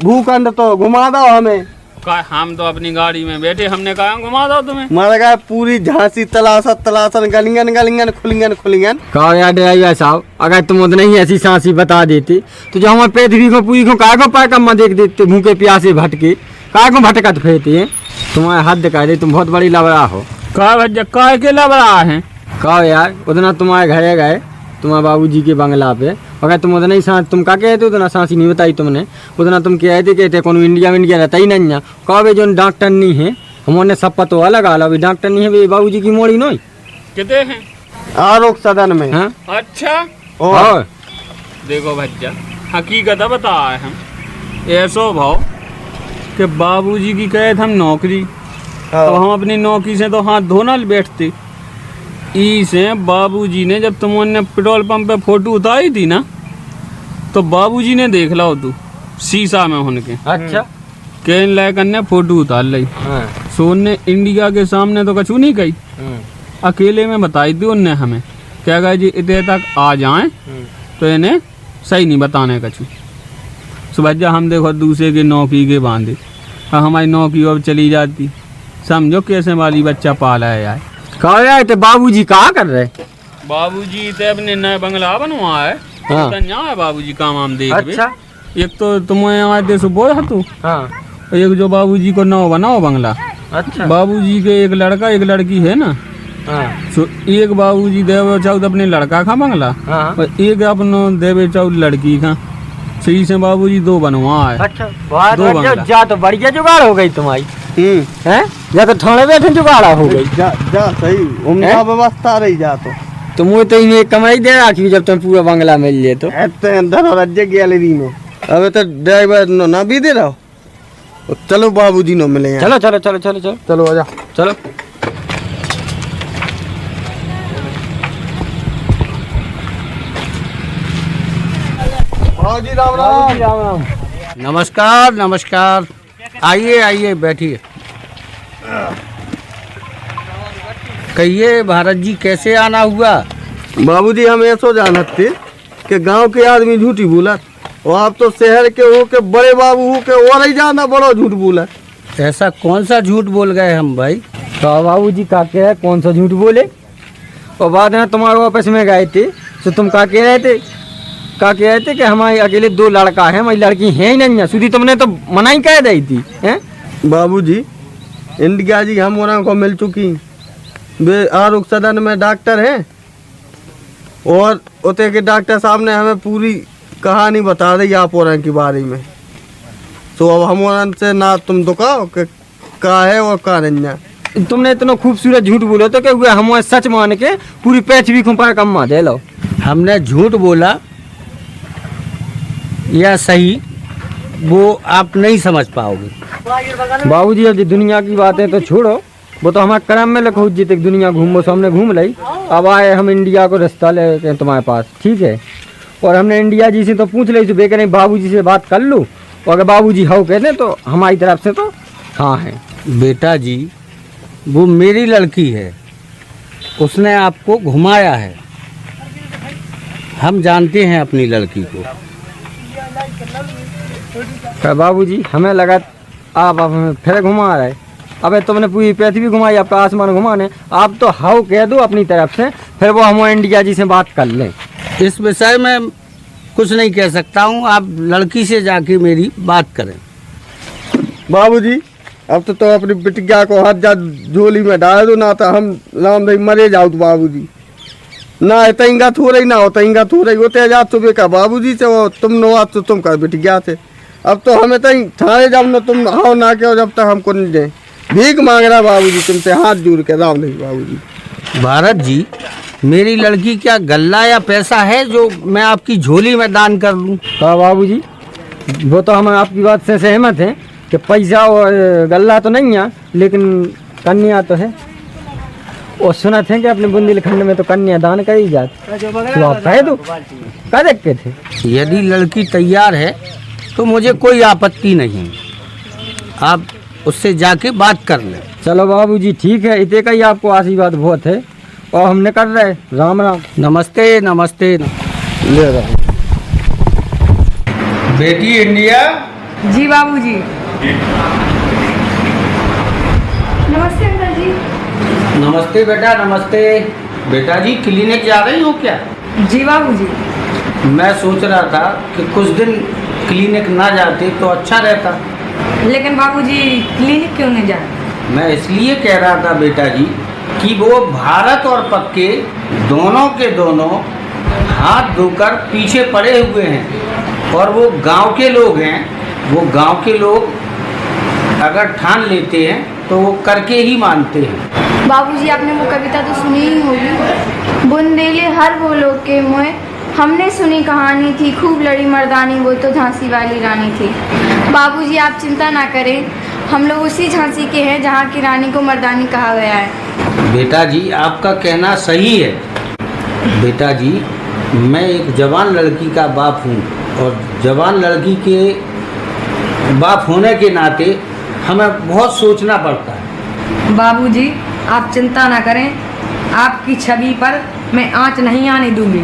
भूखंड तो घुमा दो हमें। कहा हम तो अपनी गाड़ी में बैठे, हमने कहा घुमा दो तुम्हें। मारा गया पूरी झांसी तलासन गलियन गलियन खुलियन। कहो यार ड्राइवर साहब, अगर तुम उतने ही ऐसी सांसी बता देते तो जो हमारे पृथ्वी को पूरी को काय को पाए कम्मा देख देते, भूखे प्यासे भटके काय को भटकत फिरते हैं। तुम्हारे हद कह दे, तुम बहुत बड़ी लबड़ा हो। कहा भज्जा काय के लबड़ा है? कहो यार उतना तुम्हारे घरे गए तुम्हारे बाबूजी के बंगला पे, अगर तुम उतना ही सांस तुम क्या कहते उतना सांसी नहीं बताई तुमने। उतना तुम कहते कौन इंडिया रहता ही नहीं है। कहो जो डॉक्टर नहीं है हमने सब पतो अलग अभी डॉक्टर नहीं है बाबूजी की मोड़ी नहीं कितने हैं आरोप सदन में। हाँ? अच्छा और देखो भज्जा हकीकत बता हम ऐसो भाव कि बाबूजी की कहे हम नौकरी, तो हम अपनी नौकरी से तो हाथ धोना बैठते। इसे बाबूजी ने जब तुमने पेट्रोल पंप पे फोटो उतारी थी ना, तो बाबूजी ने देख लो तू शीशा में उनके। अच्छा कहने लायक ने फोटो उतार ली। हाँ। सो उनने इंडिया के सामने तो कछु नहीं कही, अकेले में बताई थी उनने हमें क्या कहा जी इतने तक आ जाएं तो इन्हें सही नहीं बताने कछु। सुबह हम देखो दूसरे के नौकरी के बांधे, हमारी नौकरी अब चली जाती। समझो कैसे वाली बच्चा पाला है यार। कहा यार तो बाबूजी कहाँ कर रहे? बाबूजी तो अपने नए बंगला बनवा है। हाँ। है बाबूजी काम हम देख। अच्छा एक तो तुम्हें हमारे देश बोल तू। हाँ। एक जो बाबूजी को नौ बनाओ बंगला। अच्छा बाबूजी के एक लड़का एक लड़की है ना। हाँ। सो एक बाबूजी देवे चाउद अपने लड़का का बंगला। हाँ। और एक अपनो देवे चाउद लड़की का। सही से बाबूजी दो बनवा है। अच्छा बहुत जा तो बढ़िया जुगाड़ हो गई तुम्हारी। हैं या तो थाने बैठे जुगाड़ा हो गई। जा सही उनका व्यवस्था रही जा तो तुम तो इन्हें कमाई दे रखी जब तुम पूरा बंगला मिल जाए तो अंदर और राज्य गैलरी में। अबे तो ड्राइवर ना भी दे रहा। चलो बाबूजी नो मिले। चलो चलो चलो चलो चलो चलो आजा चलो। बाबूजी राम राम। राम राम। नमस्कार नमस्कार, आइए आइए बैठिए। कहिए भारत जी कैसे आना हुआ? बाबूजी हम ऐसो जानत थे कि गांव के आदमी झूठी बोलत और आप तो शहर के हो के बड़े बाबू हो के और ही ज्यादा बड़ो झूठ बोलत। ऐसा कौन सा झूठ बोल गए हम भाई? तो बाबूजी का कह रहे कौन सा झूठ बोले? और बाद में तुम्हारे ऑफिस में गए थे तो तुम क्या कह रहे थे? क्या कह रहे थे कि हमारे अकेले दो लड़का है, हमारी लड़की है ही नहीं है। सुधी तुमने तो मना ही कह दी थी। हैं बाबूजी इंडिया जी हम उन्होंने को मिल चुकी। वे आरोप सदन में डॉक्टर हैं और उते के डॉक्टर साहब ने हमें पूरी कहानी बता दी आप और के बारे में। तो अब हम उनसे ना तुम दुखाओ कि का है और का नहीं है। तुमने इतना खूबसूरत झूठ बोलो तो क्या हुआ? हम सच मान के पूरी पैच भी खुपा कम्मा दे लो। हमने झूठ बोला या सही वो आप नहीं समझ पाओगे। बाबूजी अब दुनिया की बातें तो छोड़ो, वो तो हमारे कर्म में लिखो जितने दुनिया घूमो सो हमने घूम ली। अब आए हम इंडिया को रास्ता लेके तुम्हारे पास, ठीक है। और हमने इंडिया जी से तो पूछ ली बेकर नहीं बाबूजी से बात कर लूँ, और अगर बाबूजी हाँ कहते तो हमारी तरफ से तो हाँ है। बेटा जी वो मेरी लड़की है, उसने आपको घुमाया है। हम जानते हैं अपनी लड़की को। बाबूजी हमें लगा आप हमें फिर घुमा रहे। अबे तुमने पूरी पृथ्वी घुमाई, आपका आसमान घुमाने। आप तो हाउ कह दो अपनी तरफ से, फिर वो हम इंडिया जी से बात कर लें। इस विषय में कुछ नहीं कह सकता हूँ, आप लड़की से जाके मेरी बात करें। बाबूजी अब तो अपनी बिटिया को हाथ जा झोली में डाल दो, ना तो हम राम भाई मरे जाओ। तो बाबूजी ना तंगा थो रही ना हो तंगा थो रही होते जा सुबह का बाबूजी से वो तुम नो आज तो तुम कर बेटी गया थे। अब तो हमें तई थाने जब न तुम आओ ना के जब तक हमको नहीं दे भीख मांग रहा बाबूजी तुमसे हाथ जोड़ के राम नहीं बाबूजी। भारत जी, मेरी लड़की क्या गल्ला या पैसा है जो मैं आपकी झोली में दान कर लूं? हाँ बाबूजी, वो तो हम आपकी बात से सहमत हैं कि पैसा और गल्ला तो नहीं है, लेकिन कन्या तो है। और सुना थे कि अपने बुंदेलखंड में तो कन्या दान करी जाती, तो आप कहे दो कह देखते थे। यदि लड़की तैयार है तो मुझे कोई आपत्ति नहीं, आप उससे जाके बात कर लें। चलो बाबूजी ठीक है, इतने का ही आपको आशीर्वाद बहुत है और हमने कर रहे। राम राम। नमस्ते नमस्ते। ले रहा बेटी इंडिया। जी बाबूजी। नमस्ते अंकल जी। नमस्ते बेटा नमस्ते। बेटा जी क्लिनिक जा रही हो क्या? जी बाबूजी। मैं सोच रहा था कि कुछ दिन क्लिनिक ना जाते तो अच्छा रहता। लेकिन बाबूजी क्लिनिक क्यों नहीं जाए? मैं इसलिए कह रहा था बेटा जी कि वो भारत और पक्के दोनों के दोनों हाथ धोकर पीछे पड़े हुए हैं और वो गांव के लोग हैं। वो गांव के लोग अगर ठान लेते हैं तो वो करके ही मानते हैं। बाबूजी आपने वो कविता तो सुनी ही होगी, बुंदेले हर वो लोग के मुँह हमने सुनी कहानी थी, खूब लड़ी मर्दानी वो तो झांसी वाली रानी थी। बाबूजी आप चिंता ना करें, हम लोग उसी झांसी के हैं जहाँ की रानी को मर्दानी कहा गया है। बेटा जी आपका कहना सही है। बेटा जी मैं एक जवान लड़की का बाप हूँ और जवान लड़की के बाप होने के नाते हमें बहुत सोचना पड़ता है। बाबूजी आप चिंता ना करें, आपकी छवि पर मैं आँच नहीं आने दूंगी।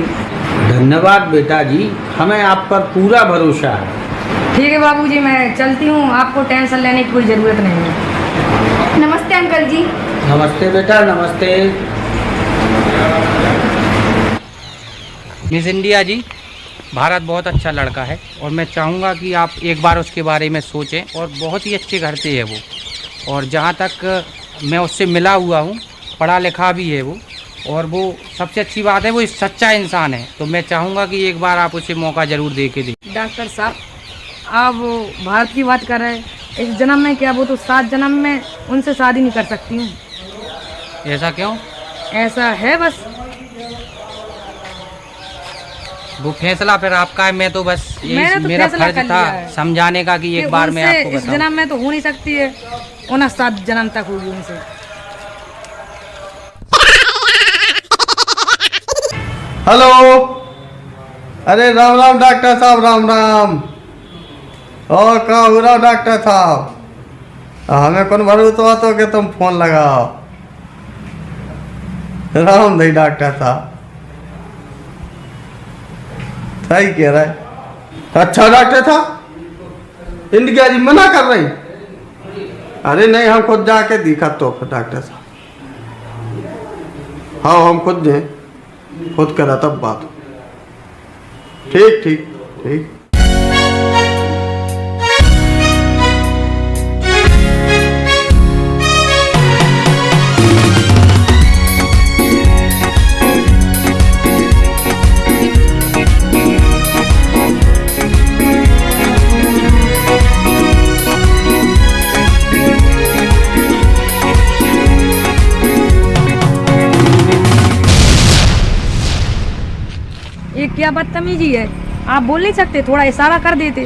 धन्यवाद बेटा जी, हमें आप पर पूरा भरोसा है। ठीक है बाबूजी, मैं चलती हूँ, आपको टेंशन लेने की कोई ज़रूरत नहीं है। नमस्ते अंकल जी। नमस्ते बेटा नमस्ते। मिस इंडिया जी, भारत बहुत अच्छा लड़का है और मैं चाहूँगा कि आप एक बार उसके बारे में सोचें। और बहुत ही अच्छे घर से है वो, और जहाँ तक मैं उससे मिला हुआ हूँ पढ़ा लिखा भी है वो, और वो सबसे अच्छी बात है वो सच्चा इंसान है। तो मैं चाहूँगा कि एक बार आप उसे मौका ज़रूर दे के दें। डॉक्टर साहब आप भारत की बात कर रहे हैं, इस जन्म में क्या, वो तो 7 जन्म में उनसे शादी नहीं कर सकती हूँ। ऐसा क्यों? ऐसा है बस। वो फैसला फिर आपका है, मैं तो बस यही तो मेरा फर्ज था समझाने का कि एक बार मैं आपको इस जन्म में तो हो नहीं सकती है, उन्हें 7 जन्म तक होगी उनसे। हेलो, अरे राम राम डॉक्टर साहब, राम राम। और कहाँ हो रहा डॉक्टर साहब? हमें कौन भरोसा तो कि तुम फोन लगाओ। राम नहीं डॉक्टर साहब, सही कह रहा है। अच्छा डॉक्टर साहब, इंडिया जी मना कर रही? अरे नहीं, हम खुद जाके दिखा तो डॉक्टर साहब। हाँ हम खुद जाए, खुद करा तब बात। ठीक ठीक ठीक। ये क्या बदतमीजी है, आप बोल नहीं सकते, थोड़ा इशारा कर देते।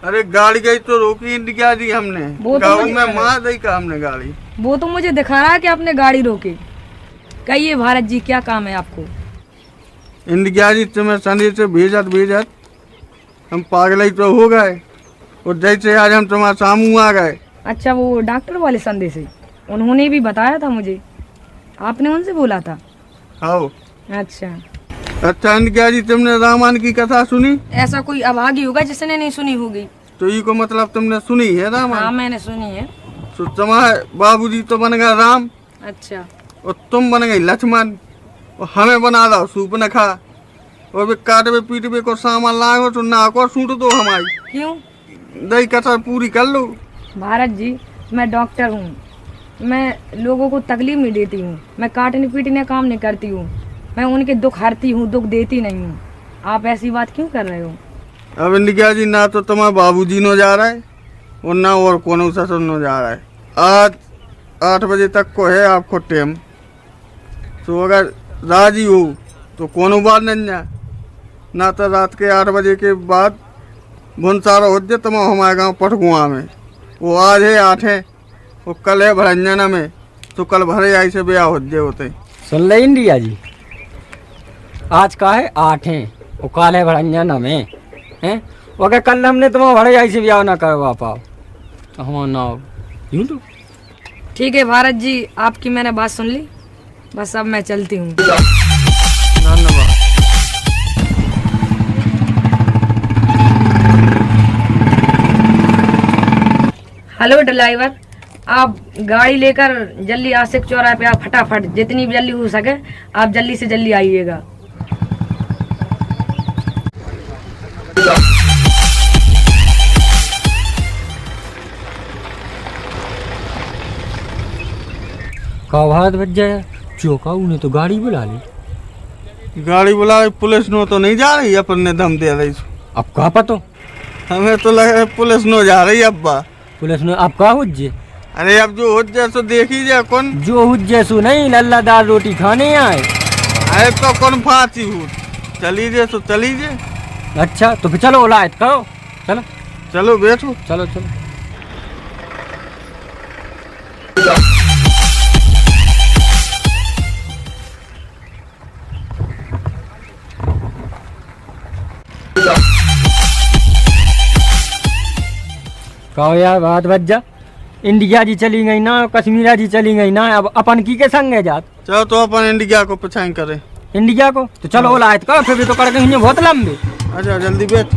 अरे गाड़ी गई तो रोकी इंडिया जी हमने, गाँव में मार दी का हमने गाड़ी। वो तो मुझे दिखा रहा है कि आपने गाड़ी रोकी। कहिए भारत जी क्या काम है आपको? इंडिया जी तुम्हें संदेश से भेजत हम पागल ही तो हो गए, और जैसे आज हम तुम्हारे सामू आ गए। अच्छा वो डॉक्टर वाले संदेश है, उन्होंने भी बताया था मुझे, आपने उनसे बोला था? हाँ। अच्छा अच्छा इंडिया जी, तुमने रामायण की कथा सुनी? ऐसा कोई अभागी होगा जिसने नहीं सुनी होगी। तो ये को मतलब तुमने सुनी है रामायण? हाँ मैंने सुनी है। तो तुम्हारे बाबूजी तो बन गए राम। अच्छा। और तुम बन गई लक्ष्मण, और हमें बना दो सूर्पनखा, और वे काटवे पीटवे को सामान लाओ तो नाक और सूट दो हमारी। क्यों? दही कथा पूरी कर लो। भारत जी मैं डॉक्टर हूँ, मैं लोगों को तकलीफ नहीं देती हूँ, मैं काटने पीटने काम नहीं करती हूँ। मैं उनके दुख हरती हूँ, दुख देती नहीं हूँ। आप ऐसी बात क्यों कर रहे हो? अब इंडिया जी ना तो तुम्हारा बाबूजी नो जा रहा है और ना और कौन ससुर नो जा रहा है। आज 8 बजे तक को है आपको टाइम, तो अगर राजी हो तो कोनो बात नहीं जा, ना तो रात के 8 बजे के बाद भुनसारा हो जाए। तुम हमारे गाँव पटकुआ में वो आज है 8 है, वो कल है भरंजना में, तो कल भरे आई से ब्याह हो जाए होते। सुन ले इंडिया जी, आज का है 8 है, वो कल है भरंजना में हैं। अगर कल हमने तुम्हारा भरे आई से ब्याह ना करवा पाओ तो हमारा ना यूँ तो ठीक है भारत जी, आपकी मैंने बात सुन ली, बस अब मैं चलती हूँ। धन्यवाद। हेलो ड्राइवर, आप गाड़ी लेकर जल्दी आशिक चौराहे पे आप फटाफट जितनी जल्दी हो सके आप जल्दी से जल्दी आइएगा। का भारत बच जाए चौका, उन्हें तो गाड़ी बुला ली। गाड़ी बुला रही पुलिस नो तो नहीं जा रही, अपन ने दम दे रही। अब कहा पतो? हमें तो लग रहा है पुलिस नो जा रही अब्बा। पुलिस ने अब का हुज्जे? अरे अब जो हुज्जे सो देख ही जा कौन। जो हुज्जे सो नहीं, लल्लादार रोटी खाने आए। अरे तो कौन फांसी हूँ, चली जे तो चली जे। अच्छा तो फिर चलो ओलायत करो, चलो चलो बैठो। चलो चलो। कहो यार बात बच जा, इंडिया जी चली गई ना, कश्मीरा जी चली गई ना, अब अपन की के संग है जात। चलो तो अपन इंडिया को पछाई करे। इंडिया को तो चलो ओलायत करो, फिर भी तो करके हिन्ने बहुत लंबे। अच्छा जल्दी बैठ।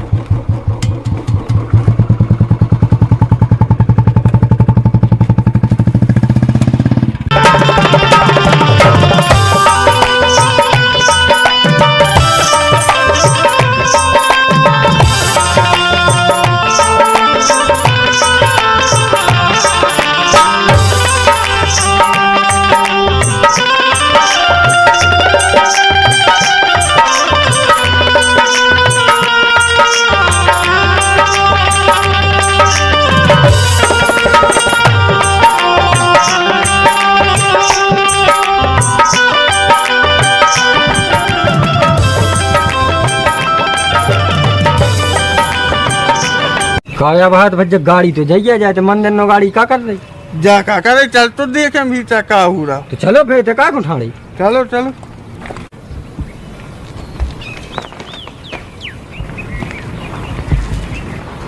काया बात भज्ज गाड़ी तो जाइए जाए तो मंदिर नो गाड़ी का कर रही जा का करे, चल तो देखे भी का हो रहा। तो चलो फिर तो का उठा रही। चलो चलो।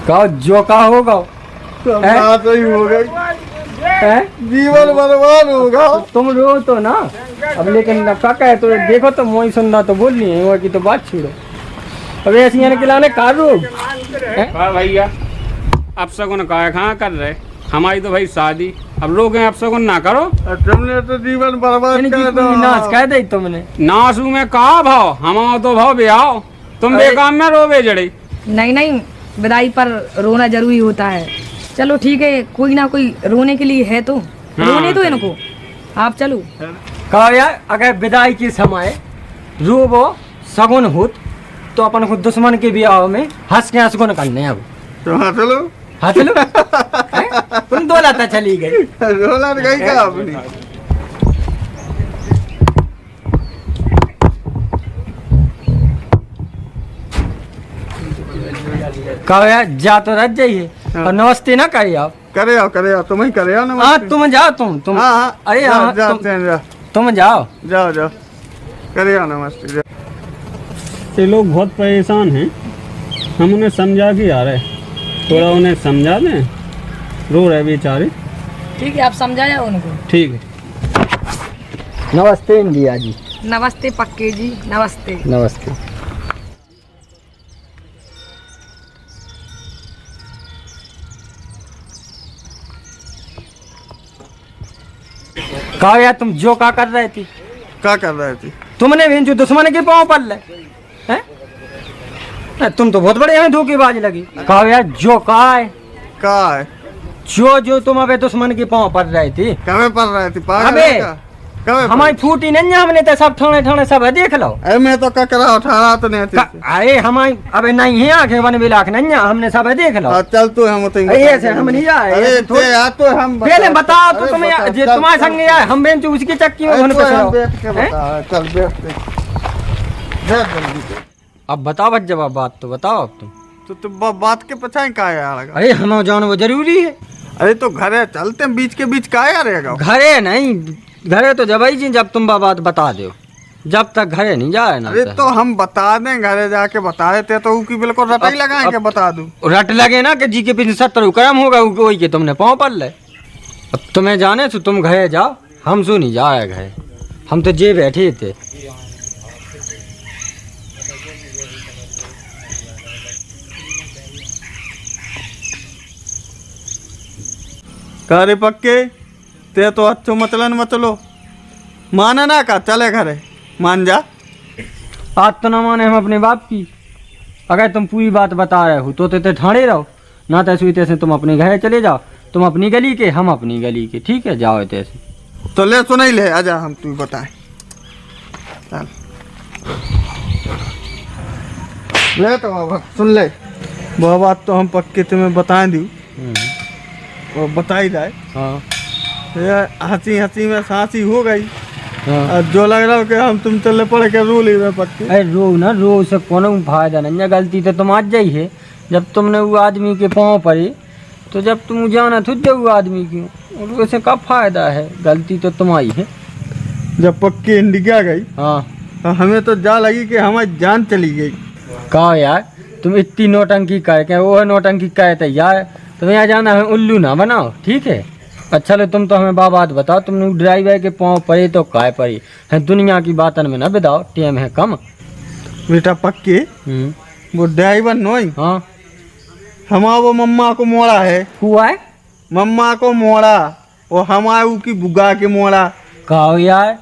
का जो का होगा बात ही हो गई, जीवन बर्बाद होगा। तुम रो तो ना अब, लेकिन काका है तो देखो तो मोई सुनना तो बोल नहीं है की तो बात छोड़ो। अब ऐसी आने के लाने कार रोग भैया अब सगुन कहाँ कर रहे, हमारी तो भाई शादी, अब लोग अब सगुन ना करो। तुमने तो जीवन बर्बाद कर दो। नाश कह दे तुमने। नासू में कहा भाव, हमारा तो भाव ब्याह, तुम बेकाम में रोवे जड़े। नहीं नहीं, विदाई पर रोना जरूरी होता है। चलो ठीक है, कोई ना कोई रोने के लिए है तो रोने दो इनको, आप चलो। कहा यार अगर विदाई के समय रोबो सगुन होत तो अपन को दुश्मन के ब्याह में हंस के हंसगुन करने। अब तो हाँ चलो, हाँ चलो। तुम दौलत चली गई, दौलत गई क्या अपनी। कहो यार जा तो रह जाइए और नमस्ते ना करे आप। करे आओ तुम ही करे आओ नमस्ते। हाँ तुम जाओ, तुम हाँ अरे हाँ जाते हैं, जा तुम जाओ जाओ करे आओ नमस्ते। ये लोग बहुत परेशान हैं, हम उन्हें समझा के आ रहे, थोड़ा उन्हें समझा दें, रो रहे बेचारे। ठीक है, आप समझाया उनको। ठीक है। नमस्ते इंडिया जी। नमस्ते पक्के जी, नमस्ते। नमस्ते। कहा यार तुम जो का कर रहे थी? क्या कर रहे थे? तुमने भी जो दुश्मन के पाँव पर ले हैं? तुम तो बहुत बड़े हैं धोखेबाज लगी। कहा यार जो का है जो तुम अबे दुश्मन के पाँव पर रहे थे। कहाँ पर रहे थे? अबे हमारी फूटी नहीं है, हमने तो सब ठोने ठोने सब है, देख लो। अरे मैं तो ककरा उठा रहा तो नहीं अरे हमारी अबे नहीं है आंखें बन बिलाख नहीं है, हमने सब है, देख लो। चल तू हम तो ऐसे हम नहीं आए। अरे तो हम पहले बताओ तो तुम्हें तुम्हारे संग नहीं आए, हम बेंच उसकी चक्की में घुन पे चल बैठ। अब बताओ बस, जवाब बात तो बताओ अब तुम। तो बात के पछाई का यार? अरे हम जान वो जरूरी है। अरे तो घरे चलते हैं, बीच के बीच का यार रहेगा? घरे नहीं, घरे तो जब ही जब तुम बात बता दो, जब तक घरे नहीं जाए ना। अरे तो हम बता दें, घरे जाके बता देते तो उसकी बिल्कुल रट ही लगाएंगे, बता दूं। रट लगे ना कि जी के पीछे 70 कर्म होगा, वही के तुमने पाँव पर ले। अब तुम्हें जाने तो तुम घरे जाओ, हम सो नहीं जाए घरे, हम तो जे बैठे थे। करे पक्के ते तो अच्छो मतलन मतलो माने ना का चले घरे, मान जा। आज तो ना माने हम अपने बाप की, अगर तुम पूरी बात बता रहे हो तो ते ठाणे रहो ना, तैसे तैसे तुम अपने घर चले जाओ, तुम अपनी गली के, हम अपनी गली के, ठीक है? जाओ तैसे। तो ले सुन ही ले, आजा हम तू बताए। चल ले तो बाबा सुन ले, वो बात तो हम पक्के तुम्हें बता दी और बताई जाए। हाँ हंसी हंसी में सांसी हो गई। हाँ। जो लग रहा हो कि हम तुम चले पड़े के रो ली पक्के। अरे रो ना, रो से कोनो फायदा नहीं है, गलती तो तुम आज जाई है। जब तुमने वो आदमी के पाँव पड़े तो जब तुम जाना थुझ वो आदमी की, और वैसे का फायदा है, गलती तो तुम्हारी है। जब पक्की इंडिया गई, हाँ, हमें तो जा लगी कि हमारी जान चली गई। कहो यार तुम इतनी नौटंकी करे, क्या वो है नौटंकी करे तो यार तुम यहाँ जाना है, उल्लू ना बनाओ, ठीक है? अच्छा लो तुम तो हमें बात बताओ, तुमने ड्राइवर के पाँव पड़े तो काय पड़ी है, दुनिया की बातन में ना बिताओ, टाइम है कम। बेटा पक्के वो ड्राइवर नहीं, हाँ हमारा वो मम्मा को मोड़ा है। हुआ है मम्मा को मोड़ा, और हमारे की बुगा के मोड़ा। कहो यार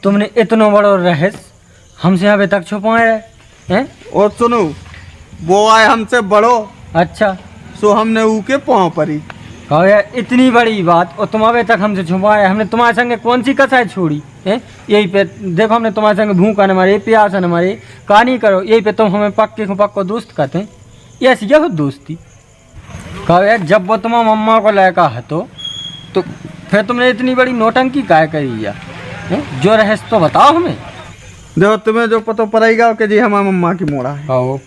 तुमने इतना बड़ा रहस्य हमसे अभी तक छुपाए हैं? और सुनो, वो आए हमसे बड़ो, अच्छा सो हमने ऊके पाँव पड़ी। कहो यार इतनी बड़ी बात और तुम अभी तक हमसे छुपाए, हमने तुम्हारे संगे कौन सी कसाई छोड़ी है? यही पे देखो, हमने तुम्हारे संगे भूखा न मरे, प्यास न मरे, कहानी करो, यही पे तुम हमें पक्के को पक्को दोस्त कहते हैं, ये ऐसी क्या हो दोस्ती? कहो यार जब वो तुम्हारा मम्मा को लड़का है तो फिर तुमने इतनी बड़ी नौटंकी काय करी यार? जो रहस्य तो बताओ हमें। देखो तुम्हें जो पता पड़ेगा कि जी हमारी मम्मा की मोड़ा है, हाँ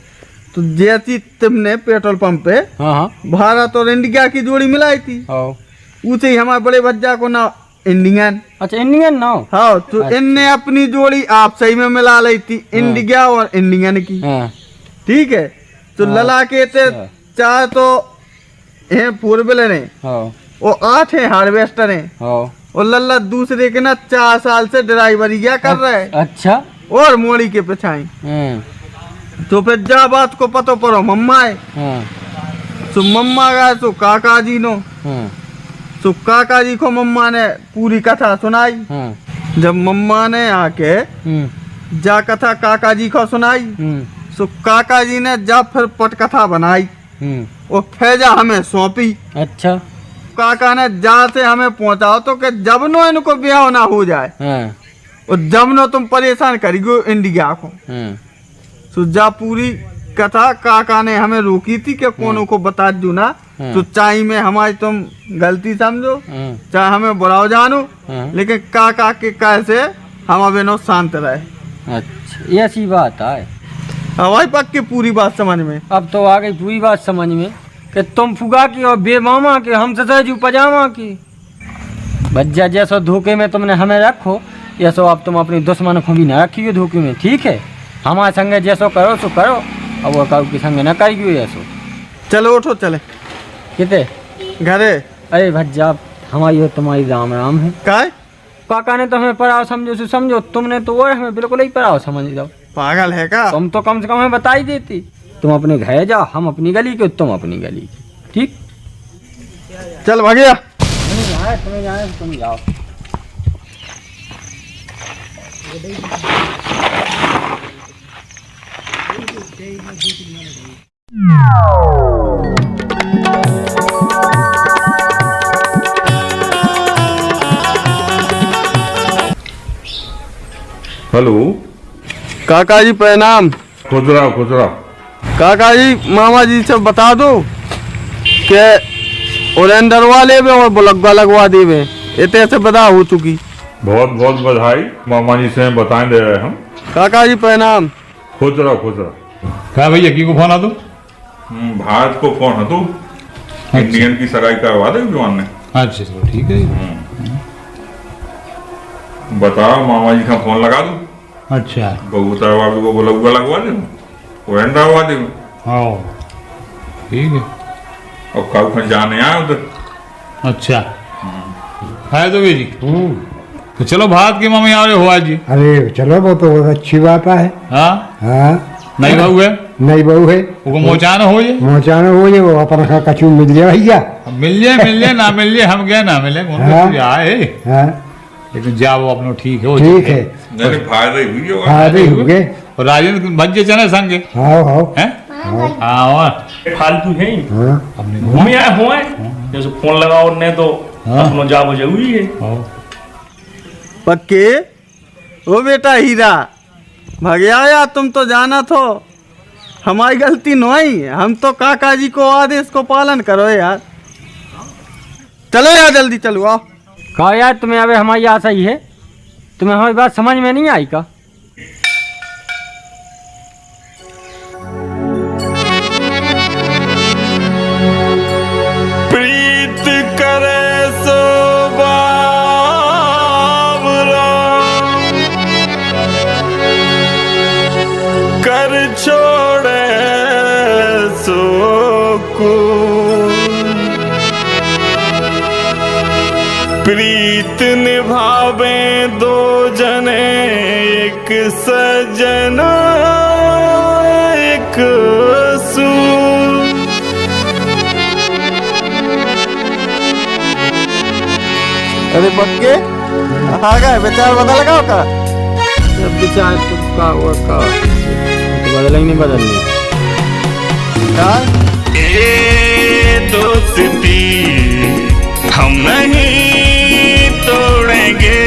तो जैसी तुमने पेट्रोल पंप पे भारत और इंडिया की जोड़ी मिलाई थी, उसे ही हमारे बड़े भज्जा को ना इंडियन। अच्छा इंडियन ना? हाँ, तो अच्छा। इनने अपनी जोड़ी आप सही में मिला ली थी, इंडिया और इंडियन की, ठीक है? तो लला के थे 4 तो है 4 व्हीलर है और 8 है हार्वेस्टर है, और लल्ला दूसरे के ना 4 साल से ड्राइवरी क्या कर रहा है। अच्छा, और मोड़ी के पिछाई। तो फिर जा बात को पतो पड़ो मम्मा है, तो मम्मा गए तो काका जी नो, तो काका जी को मम्मा ने पूरी कथा सुनाई। जब मम्मा ने आके जा कथा काका जी को सुनाई, तो काका जी ने जा फिर पटकथा बनाई और फिर जा हमें सौंपी। अच्छा, काका ने जा से हमें पहुंचाओ तो कि जब नो इनको ब्याह ना हो जाए, और जब नो तुम परेशान करियो इंडिया को। तो जा पूरी कथा काका ने हमें रोकी थी कि कोनो को बता दू ना, तो चाहे में हमारी तुम गलती समझो, चाहे हमें बुराओ जानो, लेकिन काका के कैसे हम अभी नो शांत रहे। अच्छा ऐसी बात है, हवाई पक्की पूरी बात समझ में। अब तो आ गई पूरी बात समझ में कि तुम फुगा की और बेमामा के, हम सजू पजामा की। बज्जा जैसो धोखे में तुमने हमें रखो, ऐसो अब तुम अपनी दुश्मन को भी न रखियो धोखे में, ठीक है? हमारे संगे जैसो करो सो करो, अब वो काऊ के संगे न करियो ऐसो। चलो उठो चले। किते घरे? अरे भज्जा हमारी और तुम्हारी राम राम है। काय? काका ने तो हमें पराव समझो से समझो, तुमने तो वो हमें बिल्कुल ही पराव समझ जाओ। पागल है का? तुम तो कम से कम हमें बता ही देती। तुम अपने घर जाओ, हम अपनी गली के, तुम अपनी गली की, ठीक? चल भागिया। तुम्हें जाए तुम जाओ। हेलो काका जी प्रणाम। खुश रहो खुश रहो। काका जी मामा जी से बता दो कि ओरेंडर वाले में और बुलग्गा लगवा देवे, इतने से बता हो चुकी। बहुत बहुत बधाई, मामा जी से बताएं दे रहे हम। काका जी प्रणाम। खुश रहो खुश रहो। क्या भैया की को फोन आ दो? भारत को फोन है तू, इंडियन की सगाई करवा दे जवान ने। अच्छा चलो ठीक है। बताओ मामा जी का फोन लगा दो। अच्छा बबूतर बाबू को बुलग्गा लगवा दे, ओरेंडर लगवा दे। हाँ ठीक है। और कल फिर जाने आए उधर। अच्छा है तो जी। तो चलो भारत के मामा आ रहे हो आज जी। अरे चलो वो तो बहुत अच्छी बात है। हाँ हाँ नई बहू है। नई बहू है वो मोचाना हो ये। मोचाना हो ये वो अपन का कचू मिल जाए भैया। मिल जाए ना मिल जाए हम क्या ना मिले कौन आए। हाँ लेकिन जाओ अपनो ठीक है। ठीक है फायदे भी होगा। फायदे होंगे और राजेंद्र भज्जे चने संगे। हाँ हाँ हाँ फालतू है अपने घूमे आए हुए जैसे फोन लगाओ ने तो अपनो जाबो जरूरी है। पक्के ओ बेटा हीरा भगया या तुम तो जाना थो, हमारी गलती नहीं, हम तो काका जी को आदेश को पालन करो यार। चलो यार जल्दी चलो आओ। कहा यार तुम्हें अबे हमारी आशा ही है, तुम्हें हमारी बात समझ में नहीं आई का? प्रीत करे सो बावरा, कर छोड़े सो प्रीत निभावे दो जने, एक सजना एक सूर। अरे पक्के आ गए विचार बदल लगाओ का। विचार का हुआ का तो बदला ही नहीं बदलनी। ए दोस्ती हम नहीं तोड़ेंगे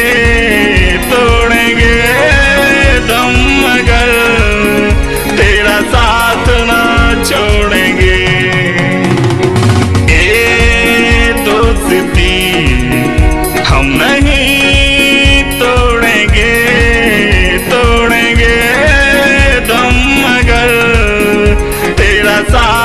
तोड़ेंगे दम मगर तेरा साथ ना छोड़ेंगे। ए दोस्ती हम नहीं तोड़ेंगे तोड़ेंगे दम मगर तेरा साथ